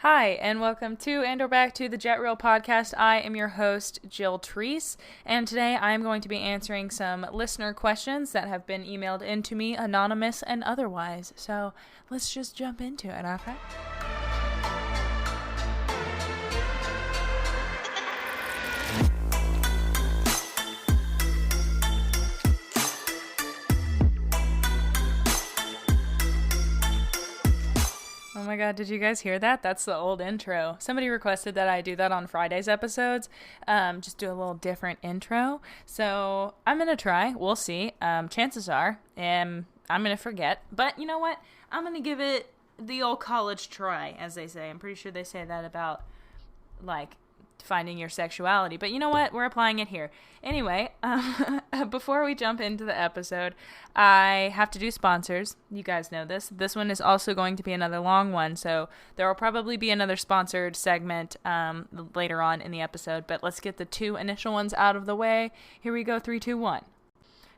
Hi, and welcome to and or back to the Jet Reel podcast. I am your host, Jill Treese, and today I am going to be answering some listener questions that have been emailed in to me, anonymous and otherwise. So let's just jump into it, okay? Oh my god, did you guys hear that? That's the old intro. Somebody requested that I do that on Friday's episodes, just do a little different intro. So I'm going to try. We'll see. Chances are I'm going to forget. But you know what? I'm going to give it the old college try, as they say. I'm pretty sure they say that about, like, finding your sexuality. But you know what? We're applying it here. Anyway, before we jump into the episode, I have to do sponsors. You guys know this. This one is also going to be another long one, so there will probably be another sponsored segment later on in the episode, but let's get the two initial ones out of the way. Here we go, 3, 2, 1.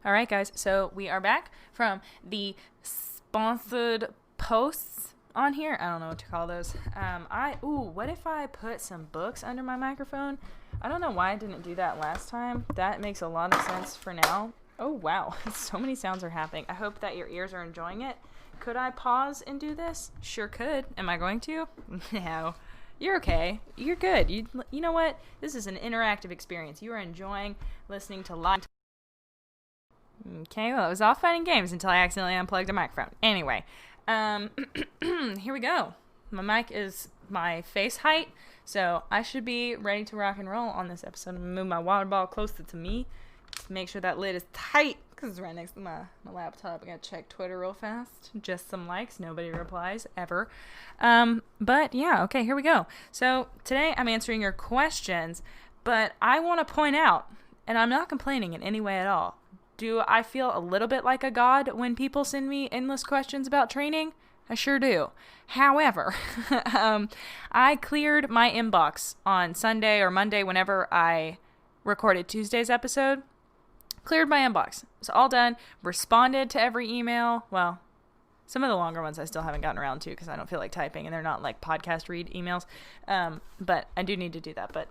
All right, guys, so we are back from the sponsored posts on here. I don't know what to call those. What if I put some books under my microphone? I don't know why I didn't do that last time. That makes a lot of sense for now. Oh, wow. So many sounds are happening. I hope that your ears are enjoying it. Could I pause and do this? Sure could. Am I going to? No. You're okay. You're good. You know what? This is an interactive experience. You are enjoying listening to live. Okay, well, it was all fun and games until I accidentally unplugged a microphone. Anyway. Here we go. My mic is my face height, so I should be ready to rock and roll on this episode. I'm going to move my water bottle closer to me to make sure that lid is tight, because it's right next to my laptop. I got to check Twitter real fast. Just some likes. Nobody replies, ever. But yeah, okay, here we go. So today I'm answering your questions, but I want to point out, and I'm not complaining in any way at all, do I feel a little bit like a god when people send me endless questions about training? I sure do. However, I cleared my inbox on Sunday or Monday whenever I recorded Tuesday's episode. Cleared my inbox. It's all done. Responded to every email. Well, some of the longer ones I still haven't gotten around to because I don't feel like typing and they're not like podcast read emails. But I do need to do that. But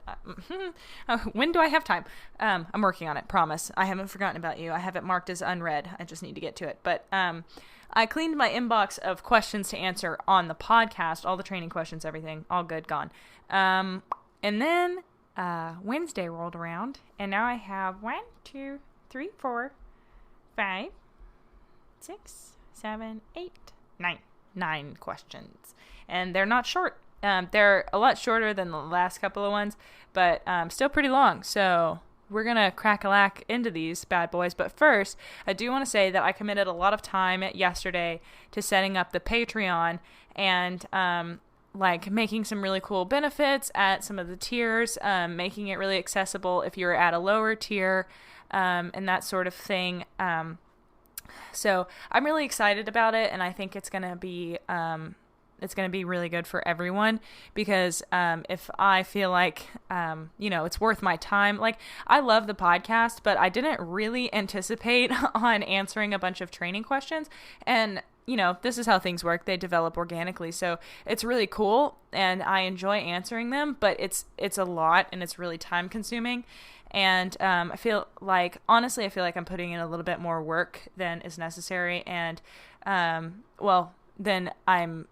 when do I have time? I'm working on it. Promise. I haven't forgotten about you. I have it marked as unread. I just need to get to it. But I cleaned my inbox of questions to answer on the podcast. All the training questions, everything. All good, gone. And then Wednesday rolled around. And now I have 1, 2, 3, 4, 5, 6, 7, 8, 9 questions, and they're not short. They're a lot shorter than the last couple of ones, but still pretty long. So we're gonna crack-a-lack into these bad boys. But first, I do want to say that I committed a lot of time yesterday to setting up the Patreon and like making some really cool benefits at some of the tiers, making it really accessible if you're at a lower tier, and that sort of thing. So I'm really excited about it, and I think it's gonna be really good for everyone because if I feel like it's worth my time. Like, I love the podcast, but I didn't really anticipate on answering a bunch of training questions, and this is how things work. They develop organically, so it's really cool, and I enjoy answering them. But it's a lot, and it's really time consuming. And I feel like I'm putting in a little bit more work than is necessary. And, then I'm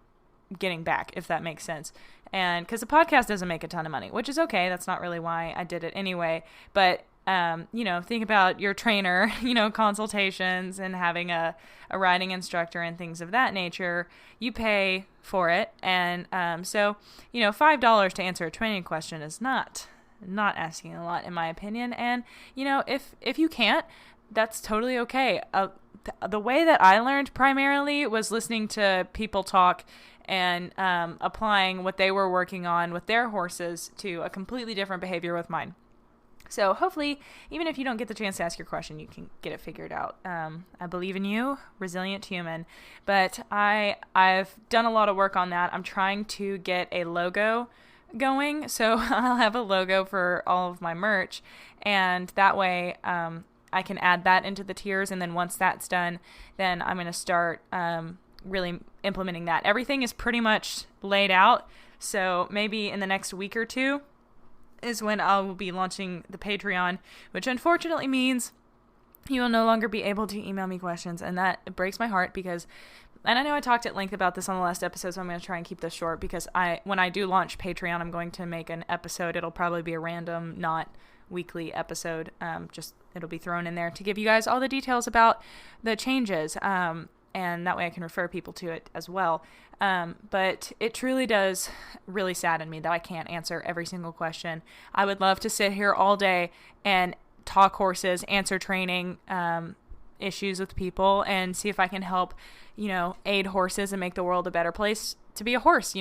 getting back, if that makes sense. And because the podcast doesn't make a ton of money, which is okay. That's not really why I did it anyway. But, think about your trainer, consultations and having a riding instructor and things of that nature. You pay for it. And so, $5 to answer a training question is not asking a lot, in my opinion. And if you can't, that's totally okay. The way that I learned primarily was listening to people talk and applying what they were working on with their horses to a completely different behavior with mine. So hopefully, even if you don't get the chance to ask your question, you can get it figured out. I believe in you, resilient human. But I've done a lot of work on that. I'm trying to get a logo going, so I'll have a logo for all of my merch, and that way I can add that into the tiers, and then once that's done, then I'm going to start really implementing that. Everything is pretty much laid out, So maybe in the next week or two is when I will be launching the Patreon, which unfortunately means you will no longer be able to email me questions. And that breaks my heart because, and I know I talked at length about this on the last episode, so I'm going to try and keep this short because when I do launch Patreon, I'm going to make an episode. It'll probably be a random, not weekly episode. It'll be thrown in there to give you guys all the details about the changes. And that way I can refer people to it as well. But it truly does really sadden me that I can't answer every single question. I would love to sit here all day and talk horses, answer training issues with people, and see if I can help, aid horses and make the world a better place to be a horse,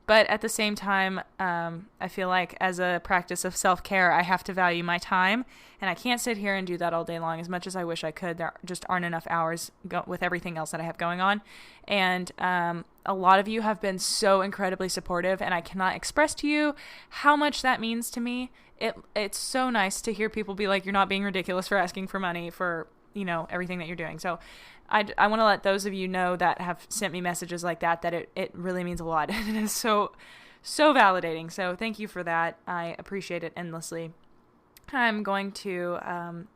But at the same time, I feel like as a practice of self-care, I have to value my time, and I can't sit here and do that all day long as much as I wish I could. There just aren't enough hours with everything else that I have going on. And a lot of you have been so incredibly supportive, and I cannot express to you how much that means to me. It's so nice to hear people be like, you're not being ridiculous for asking for money for, everything that you're doing. So I want to let those of you know that have sent me messages like that it really means a lot. And it is so validating. So thank you for that. I appreciate it endlessly. I'm going to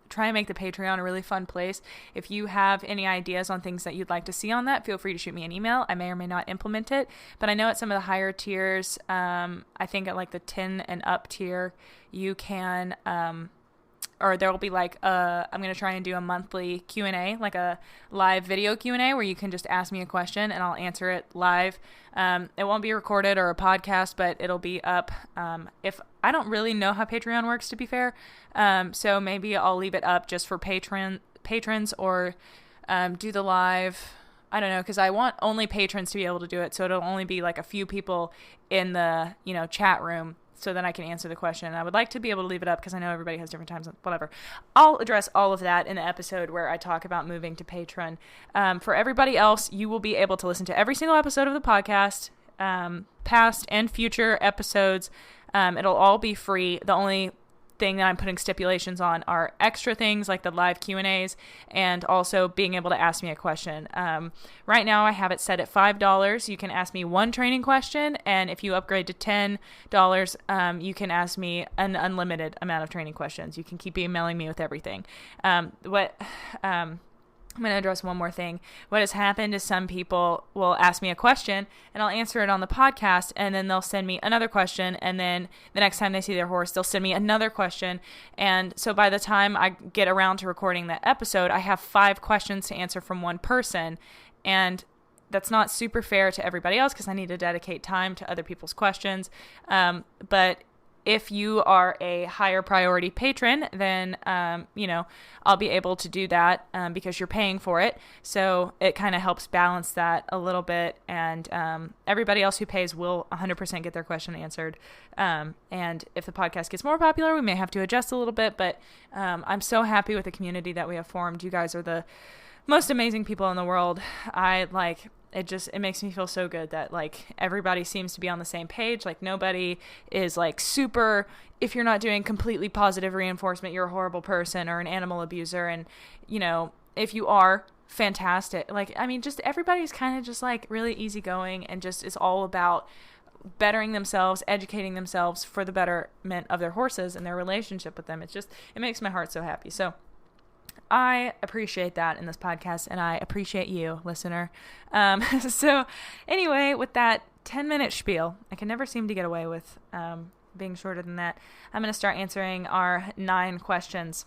try and make the Patreon a really fun place. If you have any ideas on things that you'd like to see on that, feel free to shoot me an email. I may or may not implement it, but I know at some of the higher tiers, I think at like the 10 and up tier, you can, or there will be I'm going to try and do a monthly Q&A, like a live video Q&A where you can just ask me a question and I'll answer it live. It won't be recorded or a podcast, but it'll be up. If I don't really know how Patreon works, to be fair. So maybe I'll leave it up just for patrons or do the live. I don't know, because I want only patrons to be able to do it. So it'll only be like a few people in the, chat room. So then I can answer the question. And I would like to be able to leave it up because I know everybody has different times, whatever. I'll address all of that in the episode where I talk about moving to Patreon. For everybody else, you will be able to listen to every single episode of the podcast, past and future episodes. It'll all be free. The only thing that I'm putting stipulations on are extra things like the live Q&As and also being able to ask me a question. Right now I have it set at $5. You can ask me one training question, and if you upgrade to $10, you can ask me an unlimited amount of training questions. You can keep emailing me with everything. I'm going to address one more thing. What has happened is some people will ask me a question and I'll answer it on the podcast, and then they'll send me another question, and then the next time they see their horse, they'll send me another question. And so by the time I get around to recording that episode, I have 5 questions to answer from one person. And that's not super fair to everybody else because I need to dedicate time to other people's questions. But if you are a higher priority patron, then, I'll be able to do that because you're paying for it. So it kind of helps balance that a little bit. And everybody else who pays will 100% get their question answered. And if the podcast gets more popular, we may have to adjust a little bit. But I'm so happy with the community that we have formed. You guys are the most amazing people in the world. It makes me feel so good that everybody seems to be on the same page. Nobody is super, if you're not doing completely positive reinforcement, you're a horrible person or an animal abuser. And, if you are, fantastic. Just everybody's kind of just really easygoing and just is all about bettering themselves, educating themselves for the betterment of their horses and their relationship with them. It makes my heart so happy. So I appreciate that in this podcast, and I appreciate you, listener. So anyway, with that 10-minute spiel, I can never seem to get away with being shorter than that. I'm going to start answering our 9 questions.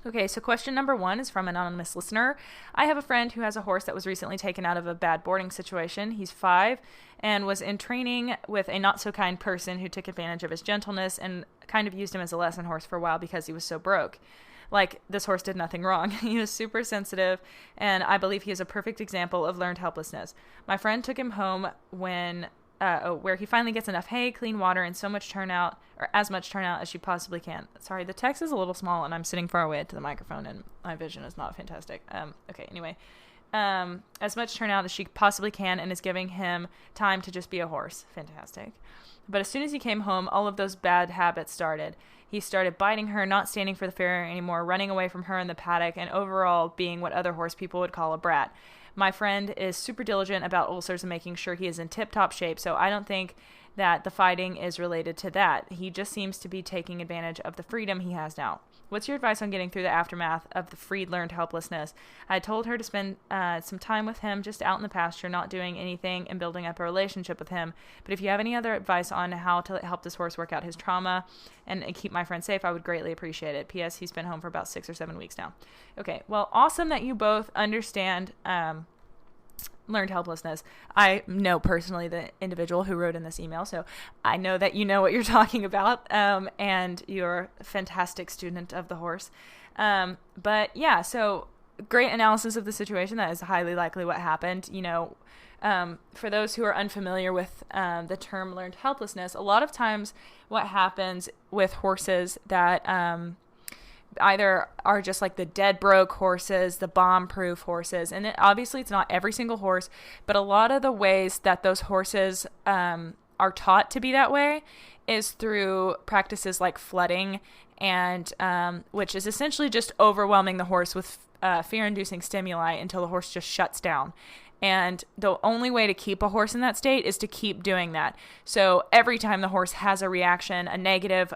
Okay, so question number 1 is from an anonymous listener. I have a friend who has a horse that was recently taken out of a bad boarding situation. He's 5 and was in training with a not-so-kind person who took advantage of his gentleness and kind of used him as a lesson horse for a while because he was so broke. This horse did nothing wrong. He was super sensitive, and I believe he is a perfect example of learned helplessness. My friend took him home where he finally gets enough hay, clean water, and so much turnout, or as much turnout as she possibly can. Sorry, the text is a little small, and I'm sitting far away to the microphone, and my vision is not fantastic. As much turnout as she possibly can, and is giving him time to just be a horse. Fantastic. But as soon as he came home, all of those bad habits started. He started biting her, not standing for the farrier anymore, running away from her in the paddock, and overall being what other horse people would call a brat. My friend is super diligent about ulcers and making sure he is in tip-top shape, so I don't think that the fighting is related to that. He just seems to be taking advantage of the freedom he has now. What's your advice on getting through the aftermath of the freed learned helplessness? I told her to spend some time with him just out in the pasture, not doing anything and building up a relationship with him. But if you have any other advice on how to help this horse work out his trauma and keep my friend safe, I would greatly appreciate it. P.S. He's been home for about 6 or 7 weeks now. Okay, well, awesome that you both understand learned helplessness. I know personally the individual who wrote in this email, so I know that you know what you're talking about, and you're a fantastic student of the horse. But yeah, so great analysis of the situation. That is highly likely what happened. For those who are unfamiliar with the term learned helplessness, a lot of times what happens with horses that either are just like the dead broke horses, the bomb proof horses. And obviously it's not every single horse, but a lot of the ways that those horses are taught to be that way is through practices like flooding, and which is essentially just overwhelming the horse with fear-inducing stimuli until the horse just shuts down. And the only way to keep a horse in that state is to keep doing that. So every time the horse has a reaction, a negative,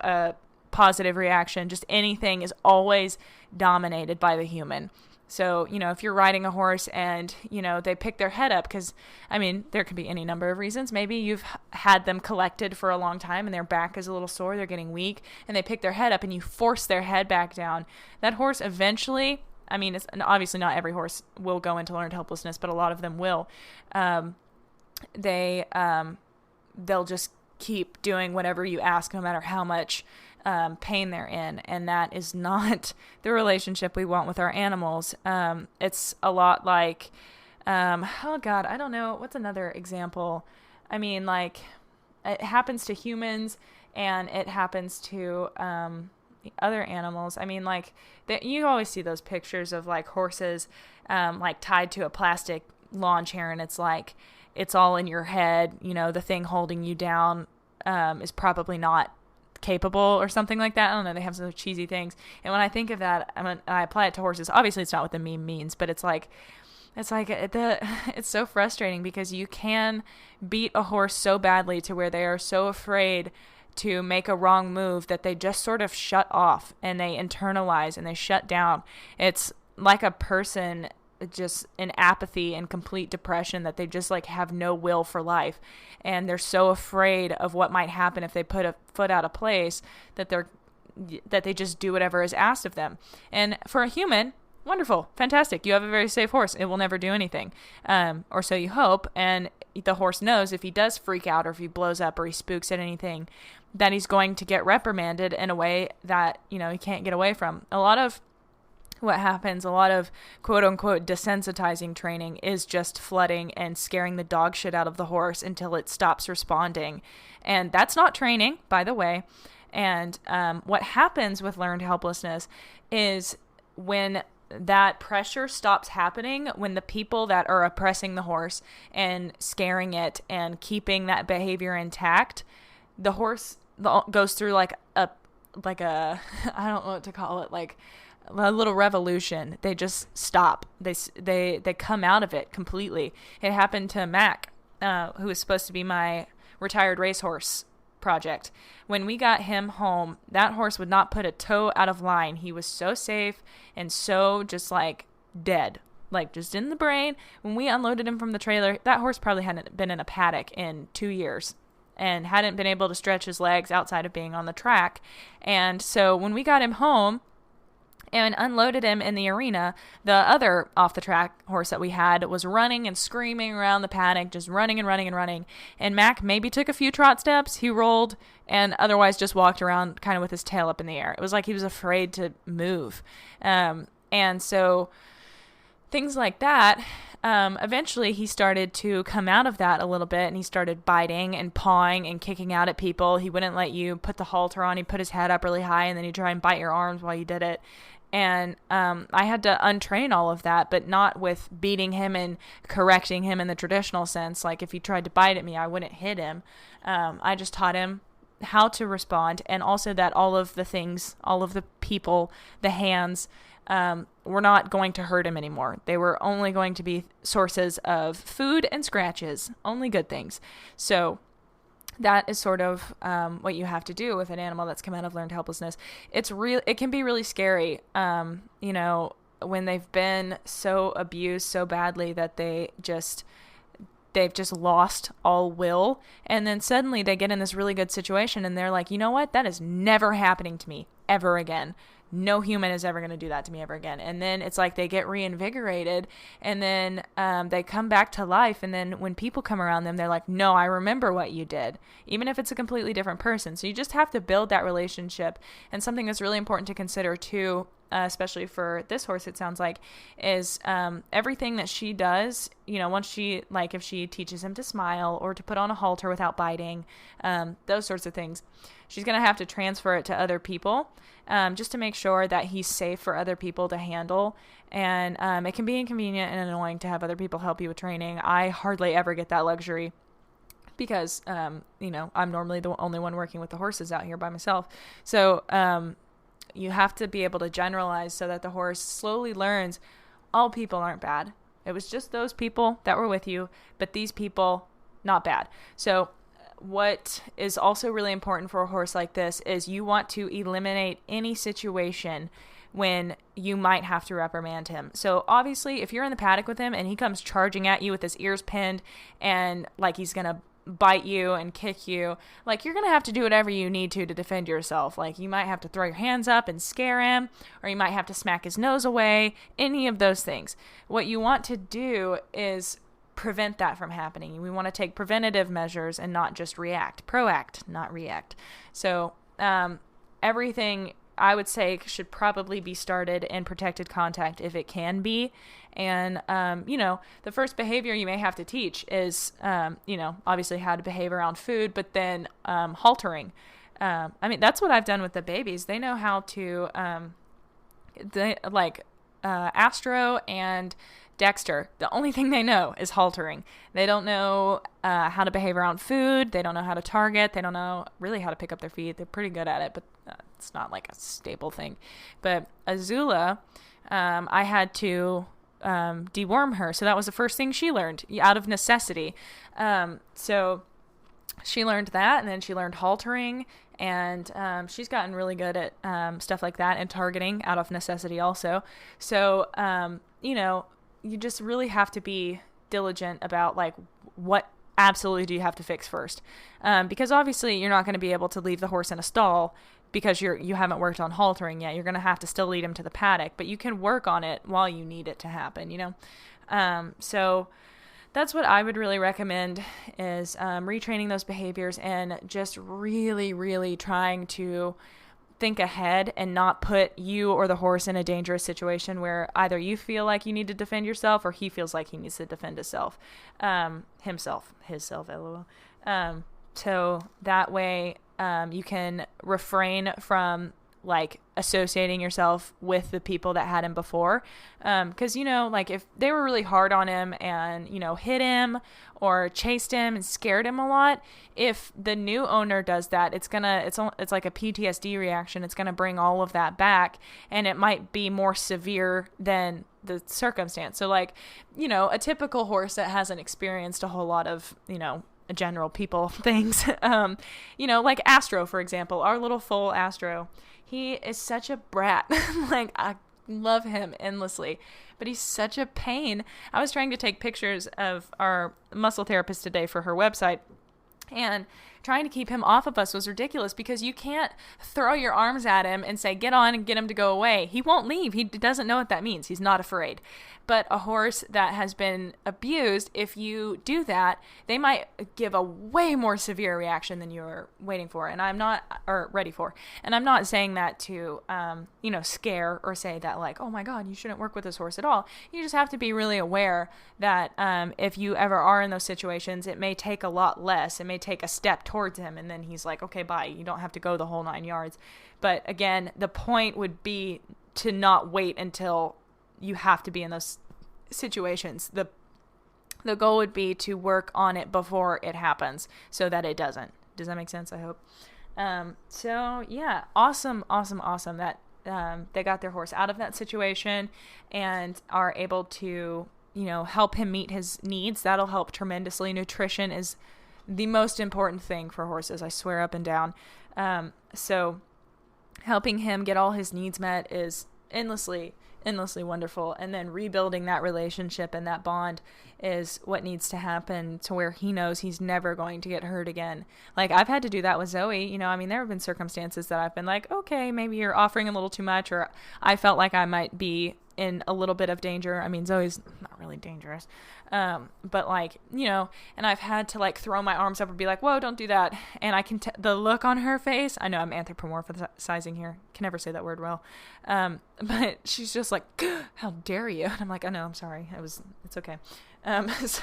positive reaction, just anything, is always dominated by the human. So, if you're riding a horse and, they pick their head up, because, there could be any number of reasons. Maybe you've had them collected for a long time and their back is a little sore, they're getting weak, and they pick their head up and you force their head back down. That horse eventually, it's obviously not every horse will go into learned helplessness, but a lot of them will. They'll just keep doing whatever you ask, no matter how much pain they're in, and that is not the relationship we want with our animals. It's a lot like, oh God, I don't know, what's another example? It happens to humans and it happens to other animals. You always see those pictures of like horses tied to a plastic lawn chair, and it's like it's all in your head. The thing holding you down is probably not capable or something like that. I don't know. They have some cheesy things. And when I think of that, I apply it to horses. Obviously, it's not what the meme means, but it's so frustrating because you can beat a horse so badly to where they are so afraid to make a wrong move that they just sort of shut off and they internalize and they shut down. It's like a person just in apathy and complete depression, that they just have no will for life, and they're so afraid of what might happen if they put a foot out of place that they just do whatever is asked of them. And for a human, wonderful, fantastic, you have a very safe horse, it will never do anything, or so you hope. And the horse knows if he does freak out or if he blows up or he spooks at anything, that he's going to get reprimanded in a way that he can't get away from. A lot of what happens, a lot of quote-unquote desensitizing training, is just flooding and scaring the dog shit out of the horse until it stops responding. And that's not training, by the way. And what happens with learned helplessness is when that pressure stops happening, when the people that are oppressing the horse and scaring it and keeping that behavior intact, the horse goes through like a I don't know what to call it, like a little revolution. They just stop. They come out of it completely. It happened to Mac, who was supposed to be my retired racehorse project. When we got him home, that horse would not put a toe out of line. He was so safe and so just dead, just in the brain. When we unloaded him from the trailer, that horse probably hadn't been in a paddock in 2 years and hadn't been able to stretch his legs outside of being on the track. And so when we got him home and unloaded him in the arena, the other off-the-track horse that we had was running and screaming around the paddock, just running and running and running. And Mac maybe took a few trot steps, he rolled, and otherwise just walked around kind of with his tail up in the air. It was like he was afraid to move. And so things like that, eventually he started to come out of that a little bit, and he started biting and pawing and kicking out at people. He wouldn't let you put the halter on. He'd put his head up really high, and then he'd try and bite your arms while you did it. And I had to untrain all of that, but not with beating him and correcting him in the traditional sense. Like if he tried to bite at me, I wouldn't hit him. I just taught him how to respond, and also that all of the things, all of the people, the hands, were not going to hurt him anymore. They were only going to be sources of food and scratches, only good things. So that is sort of what you have to do with an animal that's come out of learned helplessness. It can be really scary, when they've been so abused so badly that they've just lost all will. And then suddenly they get in this really good situation and they're like, you know what? That is never happening to me ever again. No human is ever going to do that to me ever again. And then it's like they get reinvigorated and then they come back to life. And then when people come around them, they're like, no, I remember what you did, even if it's a completely different person. So you just have to build that relationship. And something that's really important to consider too, especially for this horse, it sounds like, is everything that she does, once if she teaches him to smile or to put on a halter without biting, those sorts of things, she's going to have to transfer it to other people just to make sure that he's safe for other people to handle. And it can be inconvenient and annoying to have other people help you with training. I hardly ever get that luxury because, I'm normally the only one working with the horses out here by myself. So, you have to be able to generalize so that the horse slowly learns all people aren't bad. It was just those people that were with you, but these people, not bad. So what is also really important for a horse like this is you want to eliminate any situation when you might have to reprimand him. So obviously, if you're in the paddock with him and he comes charging at you with his ears pinned and like he's going to bite you and kick you, like you're going to have to do whatever you need to defend yourself. Like you might have to throw your hands up and scare him, or you might have to smack his nose away, any of those things. What you want to do is prevent that from happening. We want to take preventative measures and not just react. Proact, not react. So everything I would say should probably be started in protected contact if it can be. And, the first behavior you may have to teach is, obviously how to behave around food, but then haltering. That's what I've done with the babies. They know how to, Astro and Dexter, the only thing they know is haltering. They don't know how to behave around food. They don't know how to target. They don't know really how to pick up their feet. They're pretty good at it, but it's not like a staple thing. But Azula, I had to deworm her. So that was the first thing she learned out of necessity. So she learned that, and then she learned haltering, and she's gotten really good at stuff like that and targeting out of necessity also. So, you just really have to be diligent about like what absolutely do you have to fix first. Because obviously you're not going to be able to leave the horse in a stall because you haven't worked on haltering yet. You're going to have to still lead him to the paddock, but you can work on it while you need it to happen, So that's what I would really recommend is retraining those behaviors and just really, really trying to think ahead and not put you or the horse in a dangerous situation where either you feel like you need to defend yourself or he feels like he needs to defend himself, LOL. So that way you can refrain from like associating yourself with the people that had him before. Cause if they were really hard on him and, hit him or chased him and scared him a lot, if the new owner does that, it's like a PTSD reaction. It's going to bring all of that back, and it might be more severe than the circumstance. So a typical horse that hasn't experienced a whole lot of, general people things, like Astro, for example, our little foal Astro, he is such a brat. I love him endlessly, but he's such a pain. I was trying to take pictures of our muscle therapist today for her website, and trying to keep him off of us was ridiculous because you can't throw your arms at him and say, get on and get him to go away. He won't leave. He doesn't know what that means. He's not afraid. But a horse that has been abused, if you do that, they might give a way more severe reaction than you're waiting for. And I'm not, or ready for. And I'm not saying that to, scare or say that like, oh my God, you shouldn't work with this horse at all. You just have to be really aware that if you ever are in those situations, it may take a lot less. It may take a step towards him, and then he's like, okay, bye. You don't have to go the whole 9 yards. But again, the point would be to not wait until you have to be in those situations. The goal would be to work on it before it happens so that it doesn't. Does that make sense? I hope. So yeah, awesome. That they got their horse out of that situation and are able to, help him meet his needs. That'll help tremendously. Nutrition is the most important thing for horses, I swear up and down. So helping him get all his needs met is endlessly wonderful. And then rebuilding that relationship and that bond is what needs to happen to where he knows he's never going to get hurt again. Like, I've had to do that with Zoe. There have been circumstances that I've been like, okay, maybe you're offering a little too much, or I felt like I might be in a little bit of danger. I mean, Zoe's not really dangerous. But and I've had to throw my arms up and be like, whoa, don't do that. And I can, the look on her face, I know I'm anthropomorphizing here. Can never say that word well. But she's just like, how dare you? And I'm like, I know, I'm sorry. It's okay. It's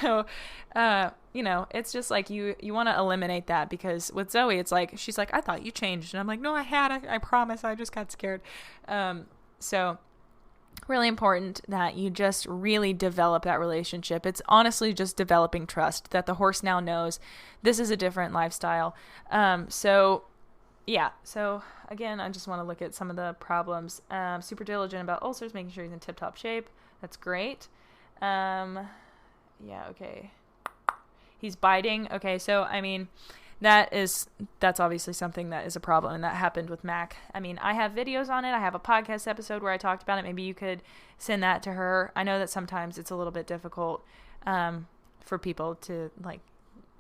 just like you want to eliminate that, because with Zoe, it's like, she's like, I thought you changed. And I'm like, no, I promise. I just got scared. So really important that you just really develop that relationship. It's honestly just developing trust that the horse now knows this is a different lifestyle. So again, I just want to look at some of the problems. Super diligent about ulcers, making sure he's in tip-top shape. That's great. Okay. He's biting. Okay, so that's obviously something that is a problem, and that happened with Mac. I have videos on it. I have a podcast episode where I talked about it. Maybe you could send that to her. I know that sometimes it's a little bit difficult for people to,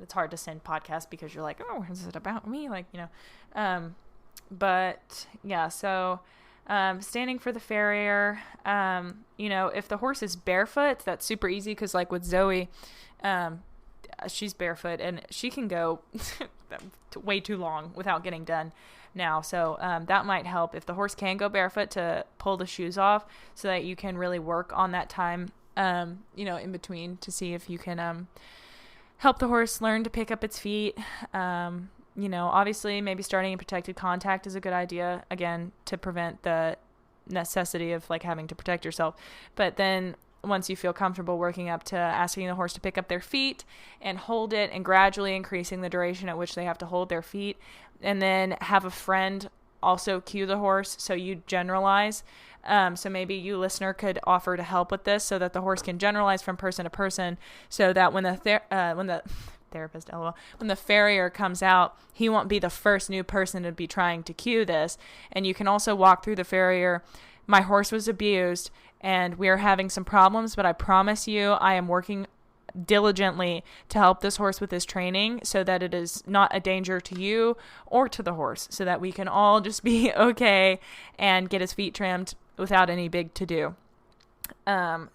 it's hard to send podcasts because you're like, oh, is it about me? Standing for the farrier, if the horse is barefoot, that's super easy, because with Zoe, she's barefoot and she can go way too long without getting done now. So that might help if the horse can go barefoot, to pull the shoes off so that you can really work on that time, in between, to see if you can help the horse learn to pick up its feet. Obviously maybe starting in protected contact is a good idea, again, to prevent the necessity of having to protect yourself. But then once you feel comfortable, working up to asking the horse to pick up their feet and hold it, and gradually increasing the duration at which they have to hold their feet. And then have a friend also cue the horse, so you generalize. So maybe you, listener, could offer to help with this, so that the horse can generalize from person to person, so that when the farrier comes out, he won't be the first new person to be trying to cue this. And you can also walk through the farrier. My horse was abused and we are having some problems, but I promise you, I am working diligently to help this horse with his training, so that it is not a danger to you or to the horse, so that we can all just be okay and get his feet trimmed without any big to-do.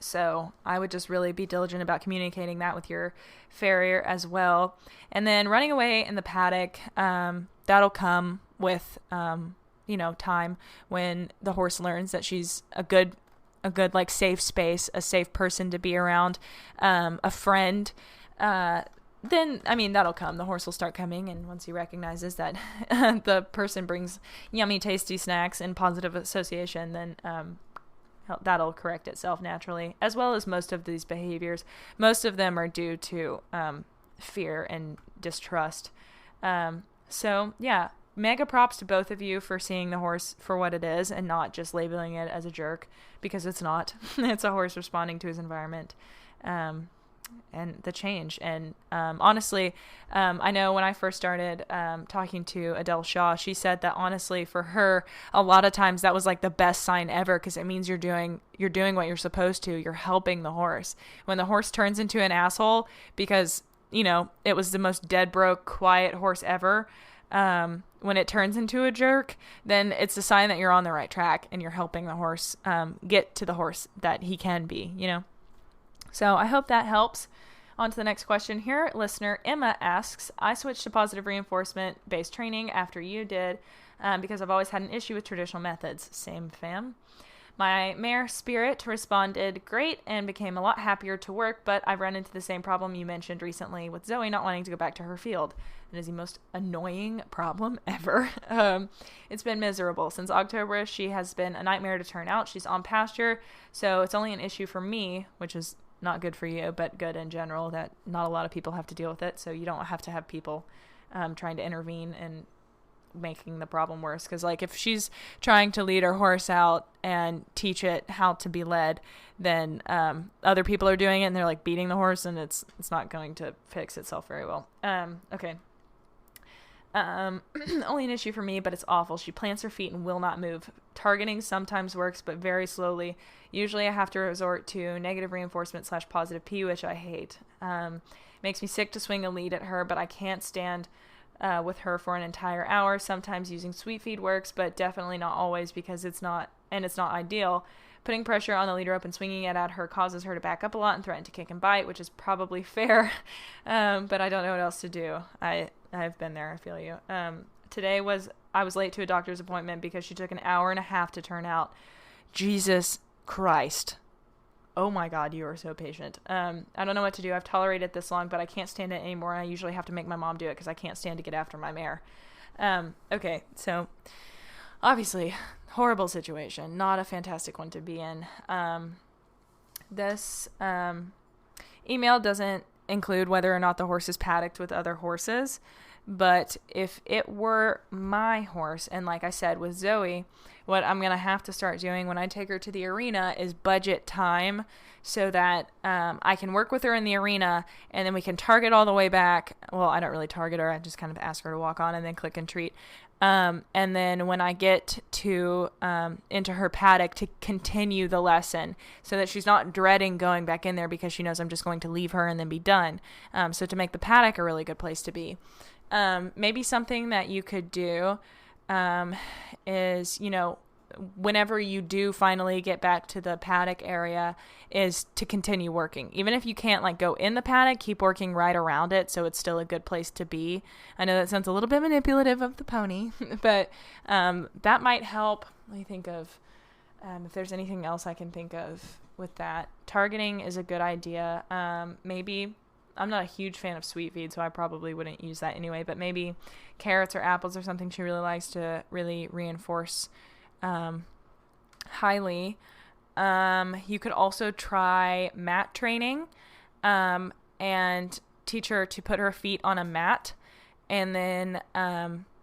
So I would just really be diligent about communicating that with your farrier as well. And then running away in the paddock, that'll come with, time, when the horse learns that she's a good safe space, a safe person to be around, a friend. Then, that'll come. The horse will start coming, and once he recognizes that the person brings yummy, tasty snacks and positive association, then that'll correct itself naturally, as well as most of these behaviors. Most of them are due to fear and distrust. Mega props to both of you for seeing the horse for what it is and not just labeling it as a jerk, because it's not. It's a horse responding to his environment and the change. And honestly, I know when I first started talking to Adele Shaw, she said that honestly for her, a lot of times that was the best sign ever, because it means you're doing what you're supposed to. You're helping the horse. When the horse turns into an asshole because, it was the most dead broke, quiet horse ever, when it turns into a jerk, then it's a sign that you're on the right track and you're helping the horse get to the horse that he can be, So I hope that helps. On to the next question here. Listener Emma asks, I switched to positive reinforcement-based training after you did because I've always had an issue with traditional methods. Same fam. My mare Spirit responded great and became a lot happier to work, but I've run into the same problem you mentioned recently with Zoe not wanting to go back to her field. It is the most annoying problem ever. It's been miserable. Since October, she has been a nightmare to turn out. She's on pasture, so it's only an issue for me, which is not good for you, but good in general, that not a lot of people have to deal with it, so you don't have to have people trying to intervene and making the problem worse. Because like if she's trying to lead her horse out and teach it how to be led, then other people are doing it and they're like beating the horse, and it's not going to fix itself very well. Okay. Only an issue for me, but it's awful. She plants her feet and will not move. Targeting sometimes works, but very slowly. Usually I have to resort to negative reinforcement / positive P, which I hate. Makes me sick to swing a lead at her, but I can't stand with her for an entire hour. Sometimes using sweet feed works, but definitely not always, because it's not ideal. Putting pressure on the lead rope and swinging it at her causes her to back up a lot and threaten to kick and bite, which is probably fair, but I don't know what else to do. I've been there. I feel you. Today I was late to a doctor's appointment because she took an hour and a half to turn out. Jesus Christ. Oh my God, you are so patient. I don't know what to do. I've tolerated this long, but I can't stand it anymore. I usually have to make my mom do it because I can't stand to get after my mare. Okay, so obviously, horrible situation. Not a fantastic one to be in. This email doesn't include whether or not the horse is paddocked with other horses, but if it were my horse, and like I said with Zoe, what I'm going to have to start doing when I take her to the arena is budget time so that I can work with her in the arena, and then we can target all the way back. Well, I don't really target her. I just kind of ask her to walk on and then click and treat. And then when I get to into her paddock, to continue the lesson so that she's not dreading going back in there because she knows I'm just going to leave her and then be done. So to make the paddock a really good place to be. Maybe something that you could do is, whenever you do finally get back to the paddock area, is to continue working. Even if you can't like go in the paddock, keep working right around it so it's still a good place to be. I know that sounds a little bit manipulative of the pony, but that might help. Let me think of if there's anything else I can think of with that. Targeting is a good idea. Maybe I'm not a huge fan of sweet feed, so I probably wouldn't use that anyway, but maybe carrots or apples or something she really likes to really reinforce highly. You could also try mat training and teach her to put her feet on a mat, and then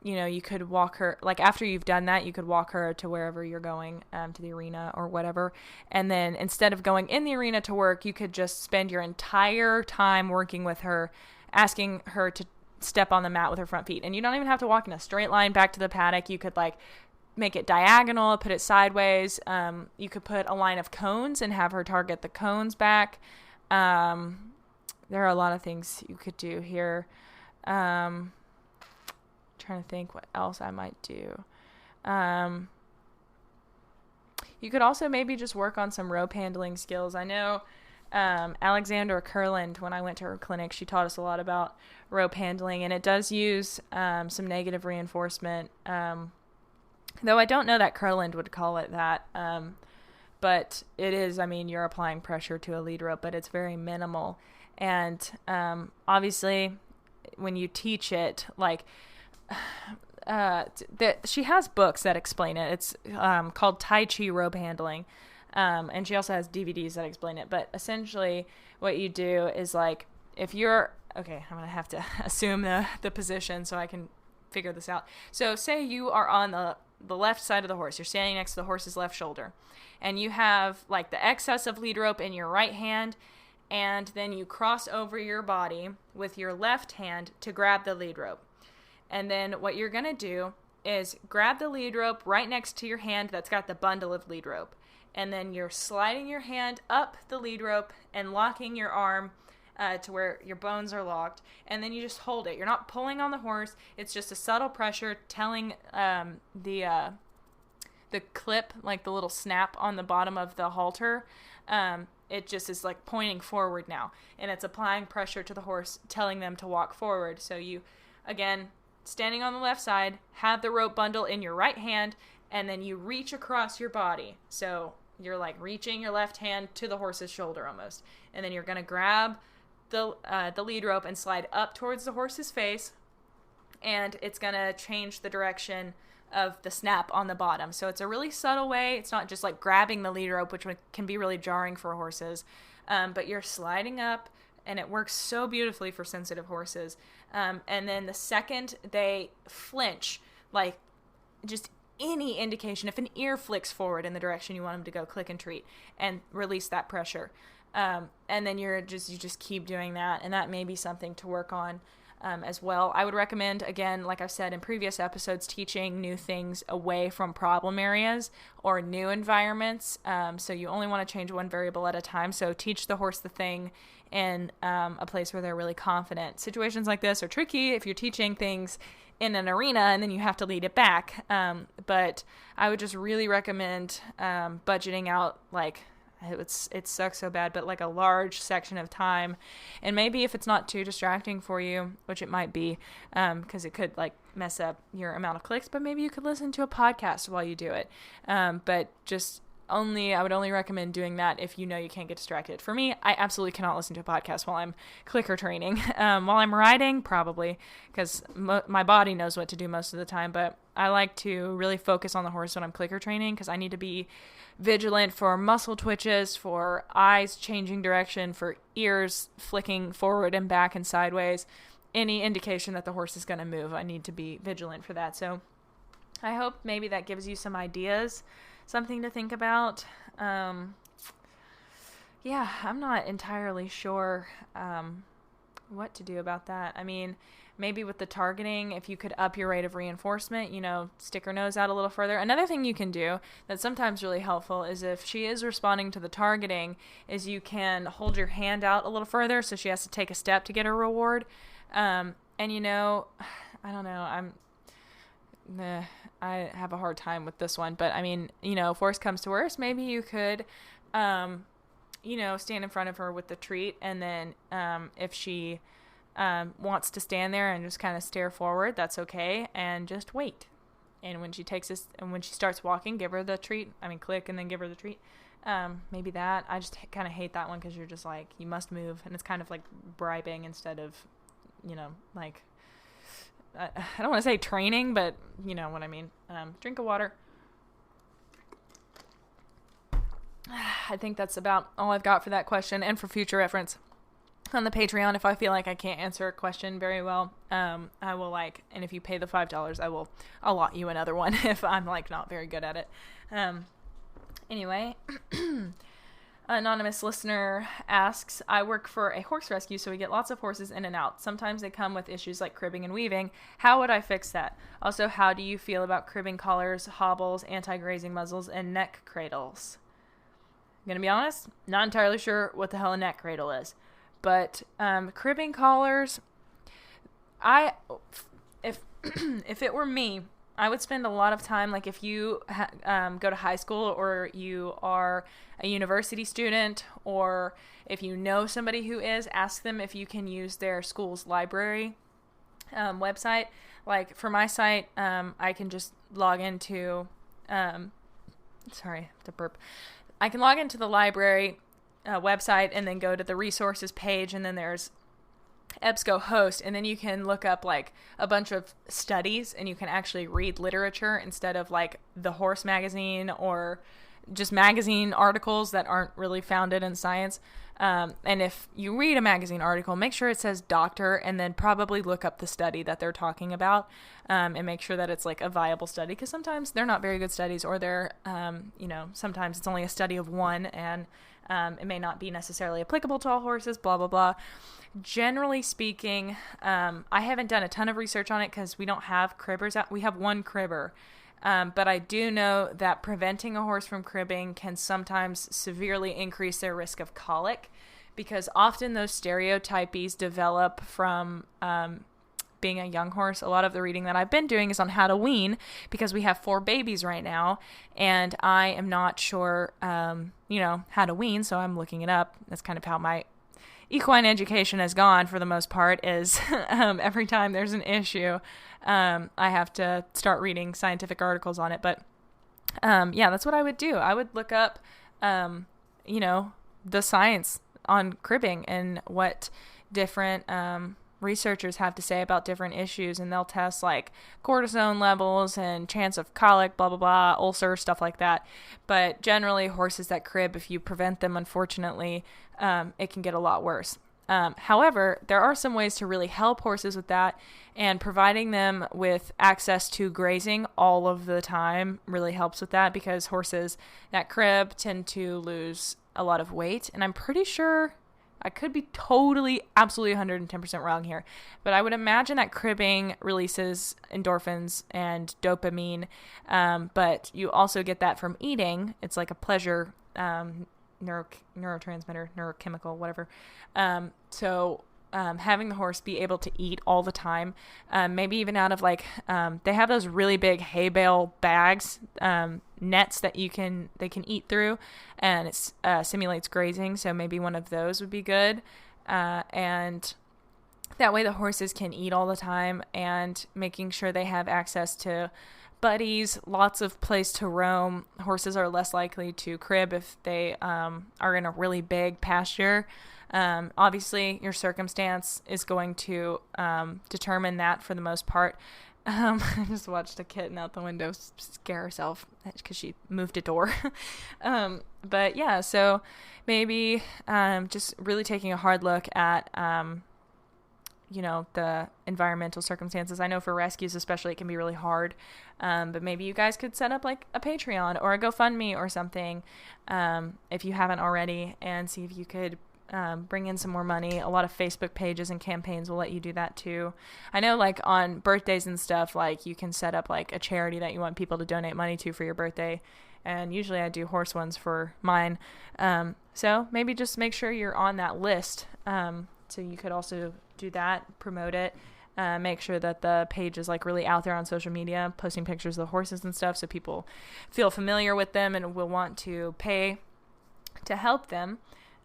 you could walk her, like after you've done that, you could walk her to wherever you're going, to the arena or whatever. And then instead of going in the arena to work, you could just spend your entire time working with her, asking her to step on the mat with her front feet. And you don't even have to walk in a straight line back to the paddock. You could like make it diagonal, put it sideways. You could put a line of cones and have her target the cones back. There are a lot of things you could do here. Trying to think what else I might do. You could also maybe just work on some rope handling skills. I know Alexandra Kurland, when I went to her clinic, she taught us a lot about rope handling, and it does use some negative reinforcement, though I don't know that Kurland would call it that, but it is, you're applying pressure to a lead rope, but it's very minimal. And obviously when you teach it, like she has books that explain it. It's called Tai Chi Robe Handling, and she also has DVDs that explain it. But essentially what you do is, like, if you're okay, I'm gonna have to assume the position so I can figure this out. So say you are on the left side of the horse. You're standing next to the horse's left shoulder, and you have like the excess of lead rope in your right hand, and then you cross over your body with your left hand to grab the lead rope. And then what you're going to do is grab the lead rope right next to your hand that's got the bundle of lead rope. And then you're sliding your hand up the lead rope and locking your arm to where your bones are locked. And then you just hold it. You're not pulling on the horse. It's just a subtle pressure telling the clip, like the little snap on the bottom of the halter, it just is like pointing forward now. And it's applying pressure to the horse, telling them to walk forward. So you, again, standing on the left side, have the rope bundle in your right hand, and then you reach across your body. So you're like reaching your left hand to the horse's shoulder almost. And then you're going to grab the lead rope and slide up towards the horse's face, and it's going to change the direction of the snap on the bottom. So it's a really subtle way. It's not just like grabbing the lead rope, which can be really jarring for horses, but you're sliding up, and it works so beautifully for sensitive horses. And then the second they flinch, like just any indication. If an ear flicks forward in the direction you want him to go, click and treat and release that pressure. And then you just keep doing that. And that may be something to work on as well. I would recommend, again, like I've said in previous episodes, teaching new things away from problem areas or new environments. So you only want to change one variable at a time. So teach the horse the thing in a place where they're really confident. Situations like this are tricky if you're teaching things in an arena and then you have to lead it back. But I would just really recommend budgeting out, like, it sucks so bad, but like a large section of time. And maybe if it's not too distracting for you, which it might be, because it could like mess up your amount of clicks, but maybe you could listen to a podcast while you do it. But just I would only recommend doing that if you know you can't get distracted. For me, I absolutely cannot listen to a podcast while I'm clicker training. While I'm riding, probably, because my body knows what to do most of the time, but I like to really focus on the horse when I'm clicker training, because I need to be vigilant for muscle twitches, for eyes changing direction, for ears flicking forward and back and sideways. Any indication that the horse is going to move, I need to be vigilant for that. So I hope maybe that gives you some ideas, something to think about. Yeah, I'm not entirely sure what to do about that. I mean, maybe with the targeting, if you could up your rate of reinforcement, stick her nose out a little further. Another thing you can do that's sometimes really helpful is if she is responding to the targeting, is you can hold your hand out a little further so she has to take a step to get her reward. And I don't know, I have a hard time with this one, but I mean, if worse comes to worse, maybe you could, stand in front of her with the treat, and then if she wants to stand there and just kind of stare forward, that's okay, and just wait. And when she starts walking, give her the treat. Click and then give her the treat. Maybe that. I just kind of hate that one, because you're just like, you must move, and it's kind of like bribing instead of, like, I don't want to say training, but you know what I mean. Drink of water. I think that's about all I've got for that question, and for future reference on the Patreon. If I feel like I can't answer a question very well, I will and if you pay the $5, I will allot you another one if I'm not very good at it. Anyway, anonymous listener asks, I work for a horse rescue, so we get lots of horses in and out. Sometimes they come with issues like cribbing and weaving. How would I fix that? Also, how do you feel about cribbing collars, hobbles, anti-grazing muzzles, and neck cradles? I'm going to be honest, not entirely sure what the hell a neck cradle is. But cribbing collars, if it were me, I would spend a lot of time, if you go to high school, or you are a university student, or if you know somebody who is, ask them if you can use their school's library website. Like for my site, I can just log into, sorry, to burp. I can log into the library website and then go to the resources page, and then there's EBSCOhost, and then you can look up a bunch of studies, and you can actually read literature instead of the horse magazine or just magazine articles that aren't really founded in science. And if you read a magazine article, make sure it says doctor, and then probably look up the study that they're talking about, and make sure that it's a viable study, because sometimes they're not very good studies, or they're, sometimes it's only a study of one, and it may not be necessarily applicable to all horses, blah, blah, blah. Generally speaking, I haven't done a ton of research on it because we don't have cribbers out. We have one cribber. But I do know that preventing a horse from cribbing can sometimes severely increase their risk of colic, because often those stereotypies develop from being a young horse. A lot of the reading that I've been doing is on how to wean, because we have 4 babies right now, and I am not sure, how to wean, so I'm looking it up. That's kind of how my equine education has gone for the most part, is every time there's an issue, I have to start reading scientific articles on it. But that's what I would do. I would look up, the science on cribbing and what different researchers have to say about different issues, and they'll test cortisone levels and chance of colic, blah, blah, blah, ulcer, stuff like that. But generally, horses that crib, if you prevent them, unfortunately, it can get a lot worse. However, there are some ways to really help horses with that, and providing them with access to grazing all of the time really helps with that, because horses that crib tend to lose a lot of weight. And I'm pretty sure, I could be totally, absolutely 110% wrong here, but I would imagine that cribbing releases endorphins and dopamine, but you also get that from eating. It's like a pleasure neurotransmitter, neurochemical, whatever. Having the horse be able to eat all the time, maybe even out of like, they have those really big hay bale bags, nets that they can eat through, and it simulates grazing. So maybe one of those would be good. And that way the horses can eat all the time, and making sure they have access to buddies, lots of place to roam. Horses are less likely to crib if they are in a really big pasture. Obviously, your circumstance is going to determine that for the most part. I just watched a kitten out the window scare herself because she moved a door. But yeah, so maybe just really taking a hard look at the environmental circumstances. I know for rescues especially it can be really hard, but maybe you guys could set up like a Patreon or a GoFundMe or something, if you haven't already, and see if you could bring in some more money. A lot of Facebook pages and campaigns will let you do that too. I know like on birthdays and stuff, like you can set up like a charity that you want people to donate money to for your birthday, and usually I do horse ones for mine. So maybe just make sure you're on that list. So you could also do that, promote it, make sure that the page is like really out there on social media, posting pictures of the horses and stuff, so people feel familiar with them and will want to pay to help them.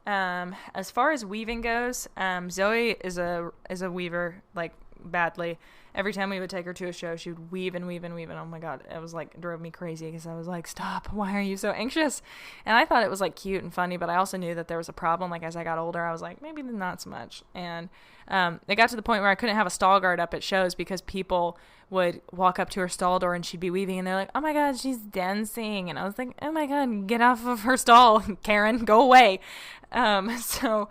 As far as weaving goes, Zoe is a weaver, like badly. Every time we would take her to a show, she would weave and weave and weave, and oh my god, it was like, it drove me crazy, because I was like, stop, why are you so anxious? And I thought it was like cute and funny, but I also knew that there was a problem. Like as I got older, I was like, maybe not so much. And it got to the point where I couldn't have a stall guard up at shows, because people would walk up to her stall door and she'd be weaving, and they're like, oh my god, she's dancing. And I was like, oh my god, get off of her stall, Karen, go away. It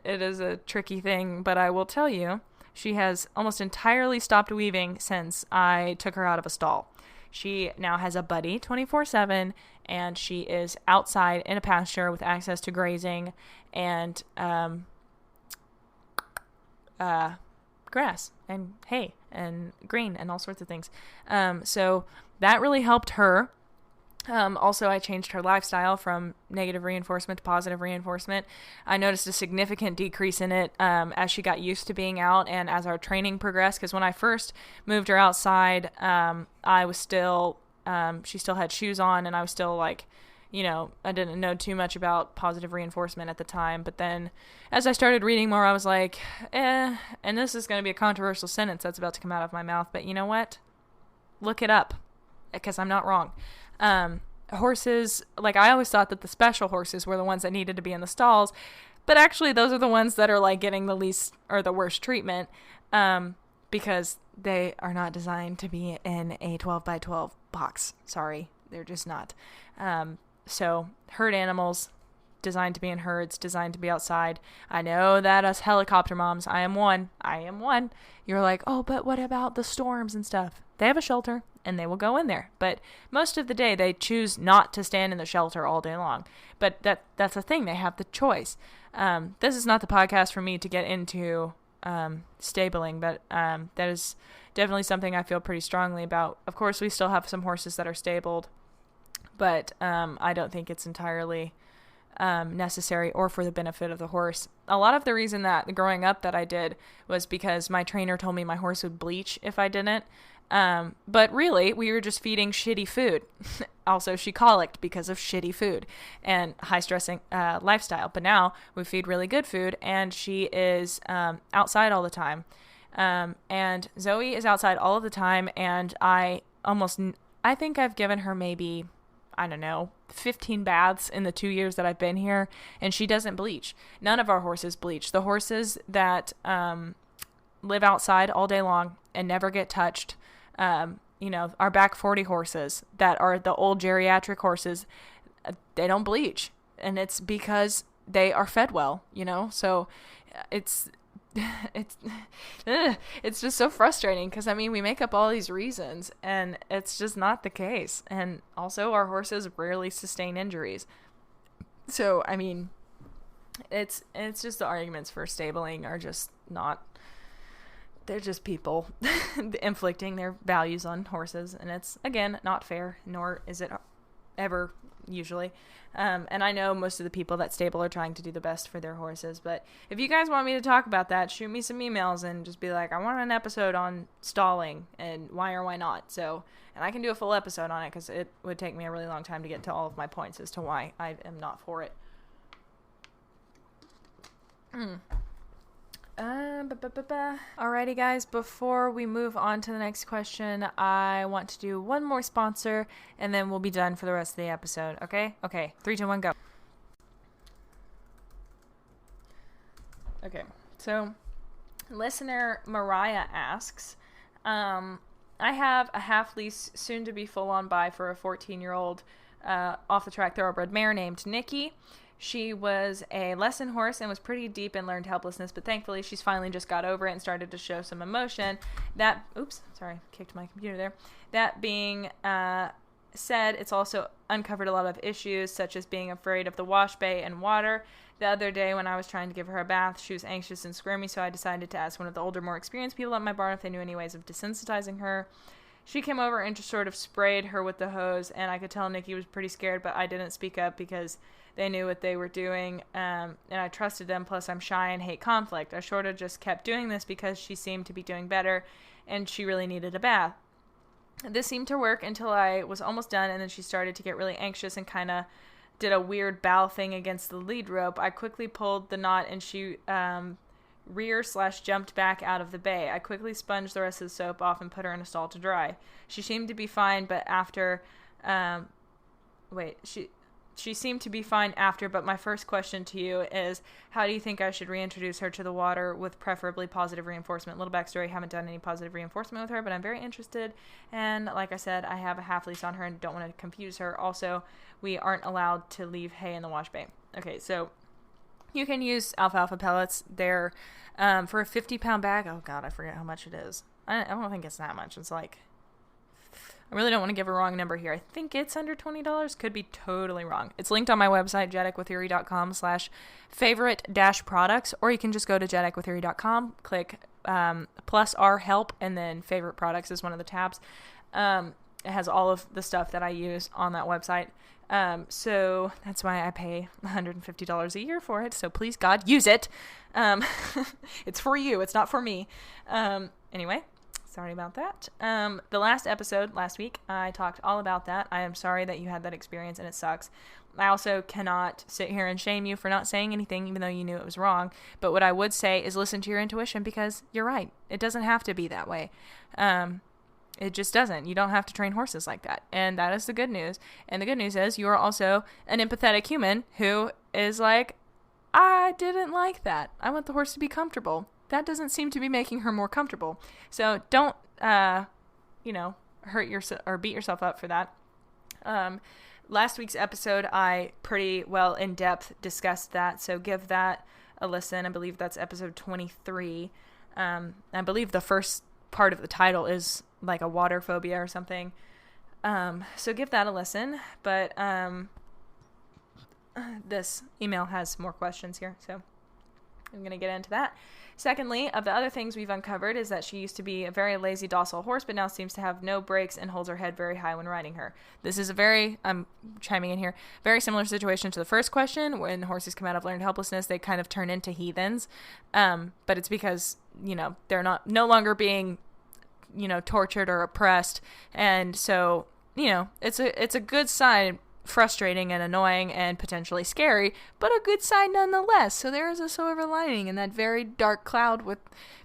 is a tricky thing, but I will tell you, she has almost entirely stopped weaving since I took her out of a stall. She now has a buddy 24/7, and she is outside in a pasture with access to grazing and grass and hay and green and all sorts of things. So that really helped her. Also, I changed her lifestyle from negative reinforcement to positive reinforcement. I noticed a significant decrease in it as she got used to being out and as our training progressed. Because when I first moved her outside, I was still, she still had shoes on, and I was still like, I didn't know too much about positive reinforcement at the time. But then as I started reading more, I was like, and this is going to be a controversial sentence that's about to come out of my mouth, but you know what? Look it up, because I'm not wrong. Horses, like I always thought that the special horses were the ones that needed to be in the stalls, but actually those are the ones that are like getting the least or the worst treatment, because they are not designed to be in a 12x12 box. Sorry, they're just not. So herd animals, designed to be in herds, designed to be outside. I know that us helicopter moms, I am one. You're like, oh, but what about the storms and stuff? They have a shelter, and they will go in there. But most of the day, they choose not to stand in the shelter all day long. But that's the thing. They have the choice. This is not the podcast for me to get into stabling, but that is definitely something I feel pretty strongly about. Of course, we still have some horses that are stabled, but I don't think it's entirely necessary or for the benefit of the horse. A lot of the reason that growing up that I did was because my trainer told me my horse would bleach if I didn't. But really, we were just feeding shitty food. Also, she colicked because of shitty food and high-stressing lifestyle. But now we feed really good food, and she is outside all the time. And Zoe is outside all of the time, and I think I've given her maybe, 15 baths in the 2 years that I've been here, and she doesn't bleach. None of our horses bleach. The horses that live outside all day long and never get touched, our back 40 horses that are the old geriatric horses, they don't bleach. And it's because they are fed well, so it's it's it's just so frustrating because I mean we make up all these reasons and it's just not the case. And also our horses rarely sustain injuries, so I mean it's just the arguments for stabling are just not, they're just people inflicting their values on horses, and it's again not fair, nor is it ever usually. And I know most of the people that stable are trying to do the best for their horses, but if you guys want me to talk about that, shoot me some emails and just be like, I want an episode on stalling and why or why not. So, and I can do a full episode on it because it would take me a really long time to get to all of my points as to why I am not for it. Alrighty guys, before we move on to the next question, I want to do one more sponsor and then we'll be done for the rest of the episode. Okay, 3, 2, 1, go. Okay, so listener Mariah asks, I have a half lease soon to be full on buy for a 14-year-old off the track thoroughbred mare named Nikki. She was a lesson horse and was pretty deep in learned helplessness, but thankfully she's finally just got over it and started to show some emotion. Kicked my computer there. That being said, it's also uncovered a lot of issues, such as being afraid of the wash bay and water. The other day when I was trying to give her a bath, she was anxious and squirmy, so I decided to ask one of the older, more experienced people at my barn if they knew any ways of desensitizing her. She came over and just sort of sprayed her with the hose, and I could tell Nikki was pretty scared, but I didn't speak up because they knew what they were doing, and I trusted them, plus I'm shy and hate conflict. I sort of just kept doing this because she seemed to be doing better, and she really needed a bath. This seemed to work until I was almost done, and then she started to get really anxious and kind of did a weird bow thing against the lead rope. I quickly pulled the knot, and she rear/jumped back out of the bay. I quickly sponged the rest of the soap off and put her in a stall to dry. She seemed to be fine, but She seemed to be fine after, but my first question to you is, how do you think I should reintroduce her to the water with preferably positive reinforcement? Little backstory, haven't done any positive reinforcement with her, but I'm very interested. And like I said, I have a half lease on her and don't want to confuse her. Also, we aren't allowed to leave hay in the wash bay. Okay, so you can use alfalfa pellets. They're for a 50-pound bag. Oh, God, I forget how much it is. I don't think it's that much. It's like, I really don't want to give a wrong number here. I think it's under $20. Could be totally wrong. It's linked on my website, JETEquiTheory.com/favorite-products, or you can just go to JETEquiTheory.com, click plus R help, and then favorite products is one of the tabs. It has all of the stuff that I use on that website. So that's why I pay $150 a year for it. So please, God, use it. It's for you. It's not for me. Anyway. Sorry about that. The last episode last week, I talked all about that. I am sorry that you had that experience and it sucks. I also cannot sit here and shame you for not saying anything, even though you knew it was wrong. But what I would say is listen to your intuition, because you're right. It doesn't have to be that way. It just doesn't. You don't have to train horses like that. And that is the good news. And the good news is you are also an empathetic human who is like, I didn't like that. I want the horse to be comfortable. That doesn't seem to be making her more comfortable. So don't, hurt yourself or beat yourself up for that. Last week's episode, I pretty well in depth discussed that. So give that a listen. I believe that's episode 23. I believe the first part of the title is like a water phobia or something. So give that a listen. But this email has more questions here. So I'm going to get into that. Secondly, of the other things we've uncovered is that she used to be a very lazy, docile horse, but now seems to have no brakes and holds her head very high when riding her. This is I'm chiming in here, very similar situation to the first question. When horses come out of learned helplessness, they kind of turn into heathens. But it's because, they're no longer being, tortured or oppressed. And so, it's a good sign. Frustrating and annoying and potentially scary, but a good sign nonetheless. So there is a silver lining in that very dark cloud with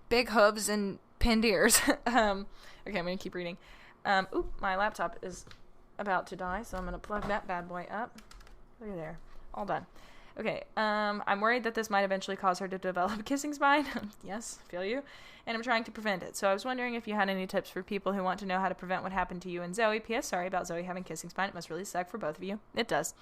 big hooves and pinned ears. Okay, I'm going to keep reading. My laptop is about to die, so I'm going to plug that bad boy up. Look at there. All done. Okay, I'm worried that this might eventually cause her to develop kissing spine. Yes, feel you. And I'm trying to prevent it. So I was wondering if you had any tips for people who want to know how to prevent what happened to you and Zoe. P.S. Sorry about Zoe having kissing spine. It must really suck for both of you. It does.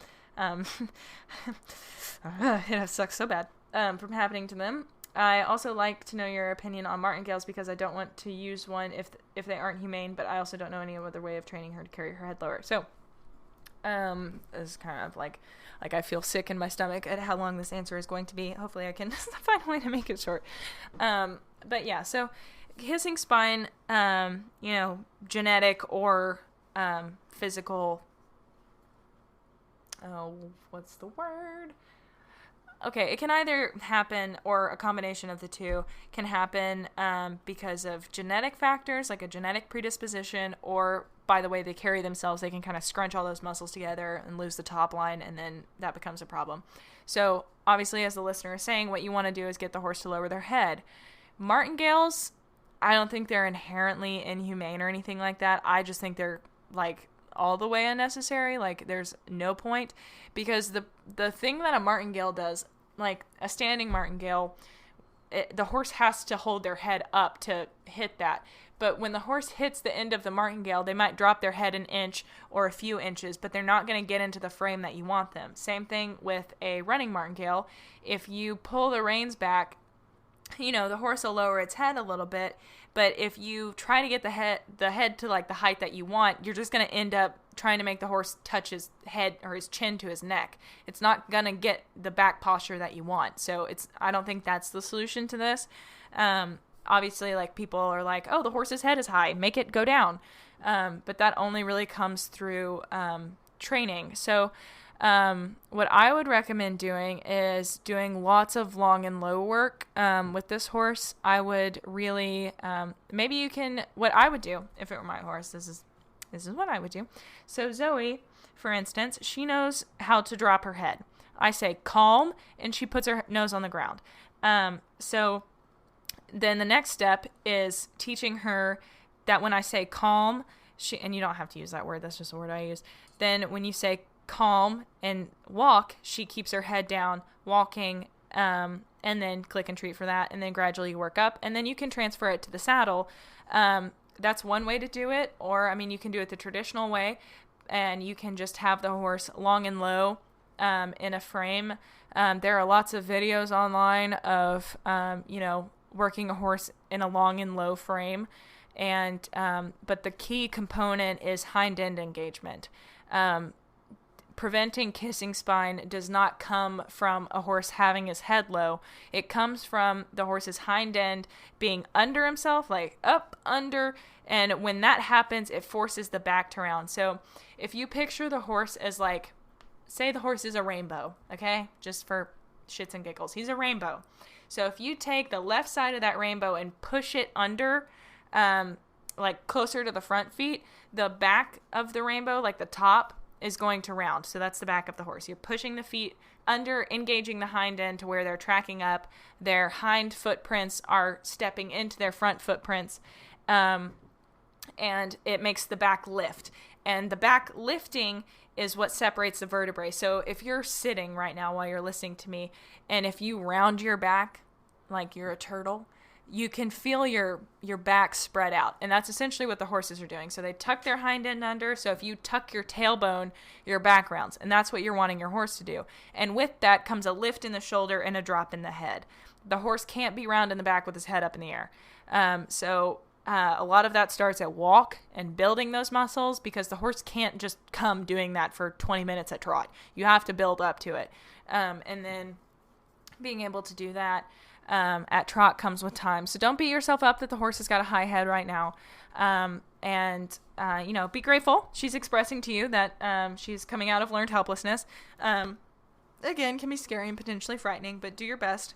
It sucks so bad from happening to them. I also like to know your opinion on martingales because I don't want to use one if they aren't humane, but I also don't know any other way of training her to carry her head lower. So, it's kind of like I feel sick in my stomach at how long this answer is going to be. Hopefully I can find a way to make it short. But yeah, so kissing spine, genetic or physical. Oh, what's the word? Okay, it can either happen, or a combination of the two can happen because of genetic factors, like a genetic predisposition, or by the way they carry themselves, they can kind of scrunch all those muscles together and lose the top line, and then that becomes a problem. So obviously, as the listener is saying, what you want to do is get the horse to lower their head. Martingales, I don't think they're inherently inhumane or anything like that. I just think they're like all the way unnecessary. Like there's no point, because the thing that a martingale does, like a standing martingale, the horse has to hold their head up to hit that. But when the horse hits the end of the martingale, they might drop their head an inch or a few inches, but they're not going to get into the frame that you want them. Same thing with a running martingale. If you pull the reins back, the horse will lower its head a little bit, but if you try to get the head to like the height that you want, you're just going to end up trying to make the horse touch his head or his chin to his neck. It's not going to get the back posture that you want. So I don't think that's the solution to this. Obviously, like people are like, oh, the horse's head is high, make it go down. But that only really comes through training. So what I would recommend doing is doing lots of long and low work with this horse. I would really, what I would do if it were my horse, this is what I would do. So Zoe, for instance, she knows how to drop her head. I say calm, and she puts her nose on the ground. So then the next step is teaching her that when I say calm, and you don't have to use that word, that's just a word I use. Then when you say calm and walk, she keeps her head down, walking, and then click and treat for that, and then gradually you work up, and then you can transfer it to the saddle. That's one way to do it, or you can do it the traditional way, and you can just have the horse long and low in a frame. There are lots of videos online of working a horse in a long and low frame, and but the key component is hind end engagement. Preventing kissing spine does not come from a horse having his head low. It comes from the horse's hind end being under himself, like up, under, and when that happens, it forces the back to round. So if you picture the horse as like, say the horse is a rainbow, okay? Just for shits and giggles. He's a rainbow. So if you take the left side of that rainbow and push it under, like closer to the front feet, the back of the rainbow, like the top, is going to round. So that's the back of the horse. You're pushing the feet under, engaging the hind end to where they're tracking up. Their hind footprints are stepping into their front footprints. And it makes the back lift. And the back lifting is what separates the vertebrae. So if you're sitting right now while you're listening to me, and if you round your back like you're a turtle, you can feel your back spread out. And that's essentially what the horses are doing. So they tuck their hind end under. So if you tuck your tailbone, your back rounds. And that's what you're wanting your horse to do. And with that comes a lift in the shoulder and a drop in the head. The horse can't be round in the back with his head up in the air. A lot of that starts at walk and building those muscles, because the horse can't just come doing that for 20 minutes at trot. You have to build up to it. And then being able to do that at trot comes with time. So don't beat yourself up that the horse has got a high head right now. Be grateful. She's expressing to you that she's coming out of learned helplessness. Again, can be scary and potentially frightening, but do your best.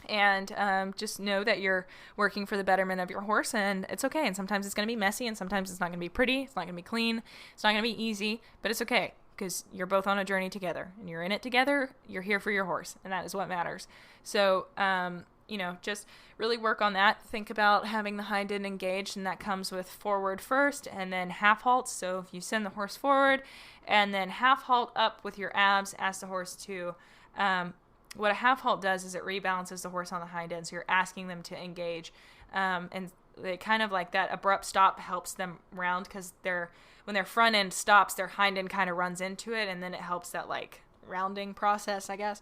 And just know that you're working for the betterment of your horse, and it's okay. And sometimes it's going to be messy, and sometimes it's not going to be pretty. It's not going to be clean. It's not going to be easy, but it's okay, because you're both on a journey together, and you're in it together. You're here for your horse, and that is what matters. So, just really work on that. Think about having the hind end engaged, and that comes with forward first and then half halts. So if you send the horse forward and then half halt up with your abs, ask the horse to, what a half halt does is it rebalances the horse on the hind end. So you're asking them to engage, and they kind of like that abrupt stop helps them round, because when their front end stops, their hind end kind of runs into it, and then it helps that like rounding process, I guess.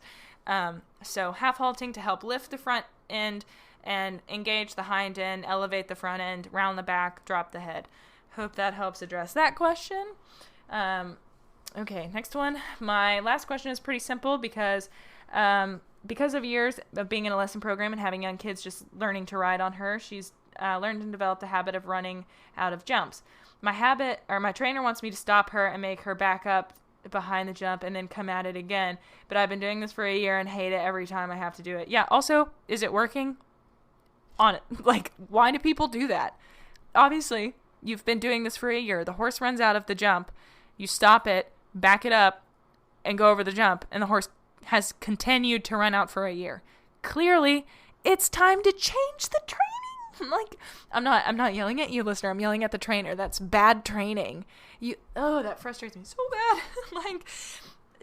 So half halting to help lift the front end and engage the hind end, elevate the front end, round the back, drop the head. Hope that helps address that question. Okay, next one. My last question is pretty simple because of years of being in a lesson program and having young kids just learning to ride on her, she's learned and developed the habit of running out of jumps. My trainer wants me to stop her and make her back up behind the jump and then come at it again. But I've been doing this for a year and hate it every time I have to do it. Yeah, also, is it working? On it. Like, why do people do that? Obviously, you've been doing this for a year. The horse runs out of the jump. You stop it, back it up, and go over the jump. And the horse has continued to run out for a year. Clearly, it's time to change the training. Like, I'm not yelling at you, listener. I'm yelling at the trainer. That's bad training. That frustrates me so bad. Like,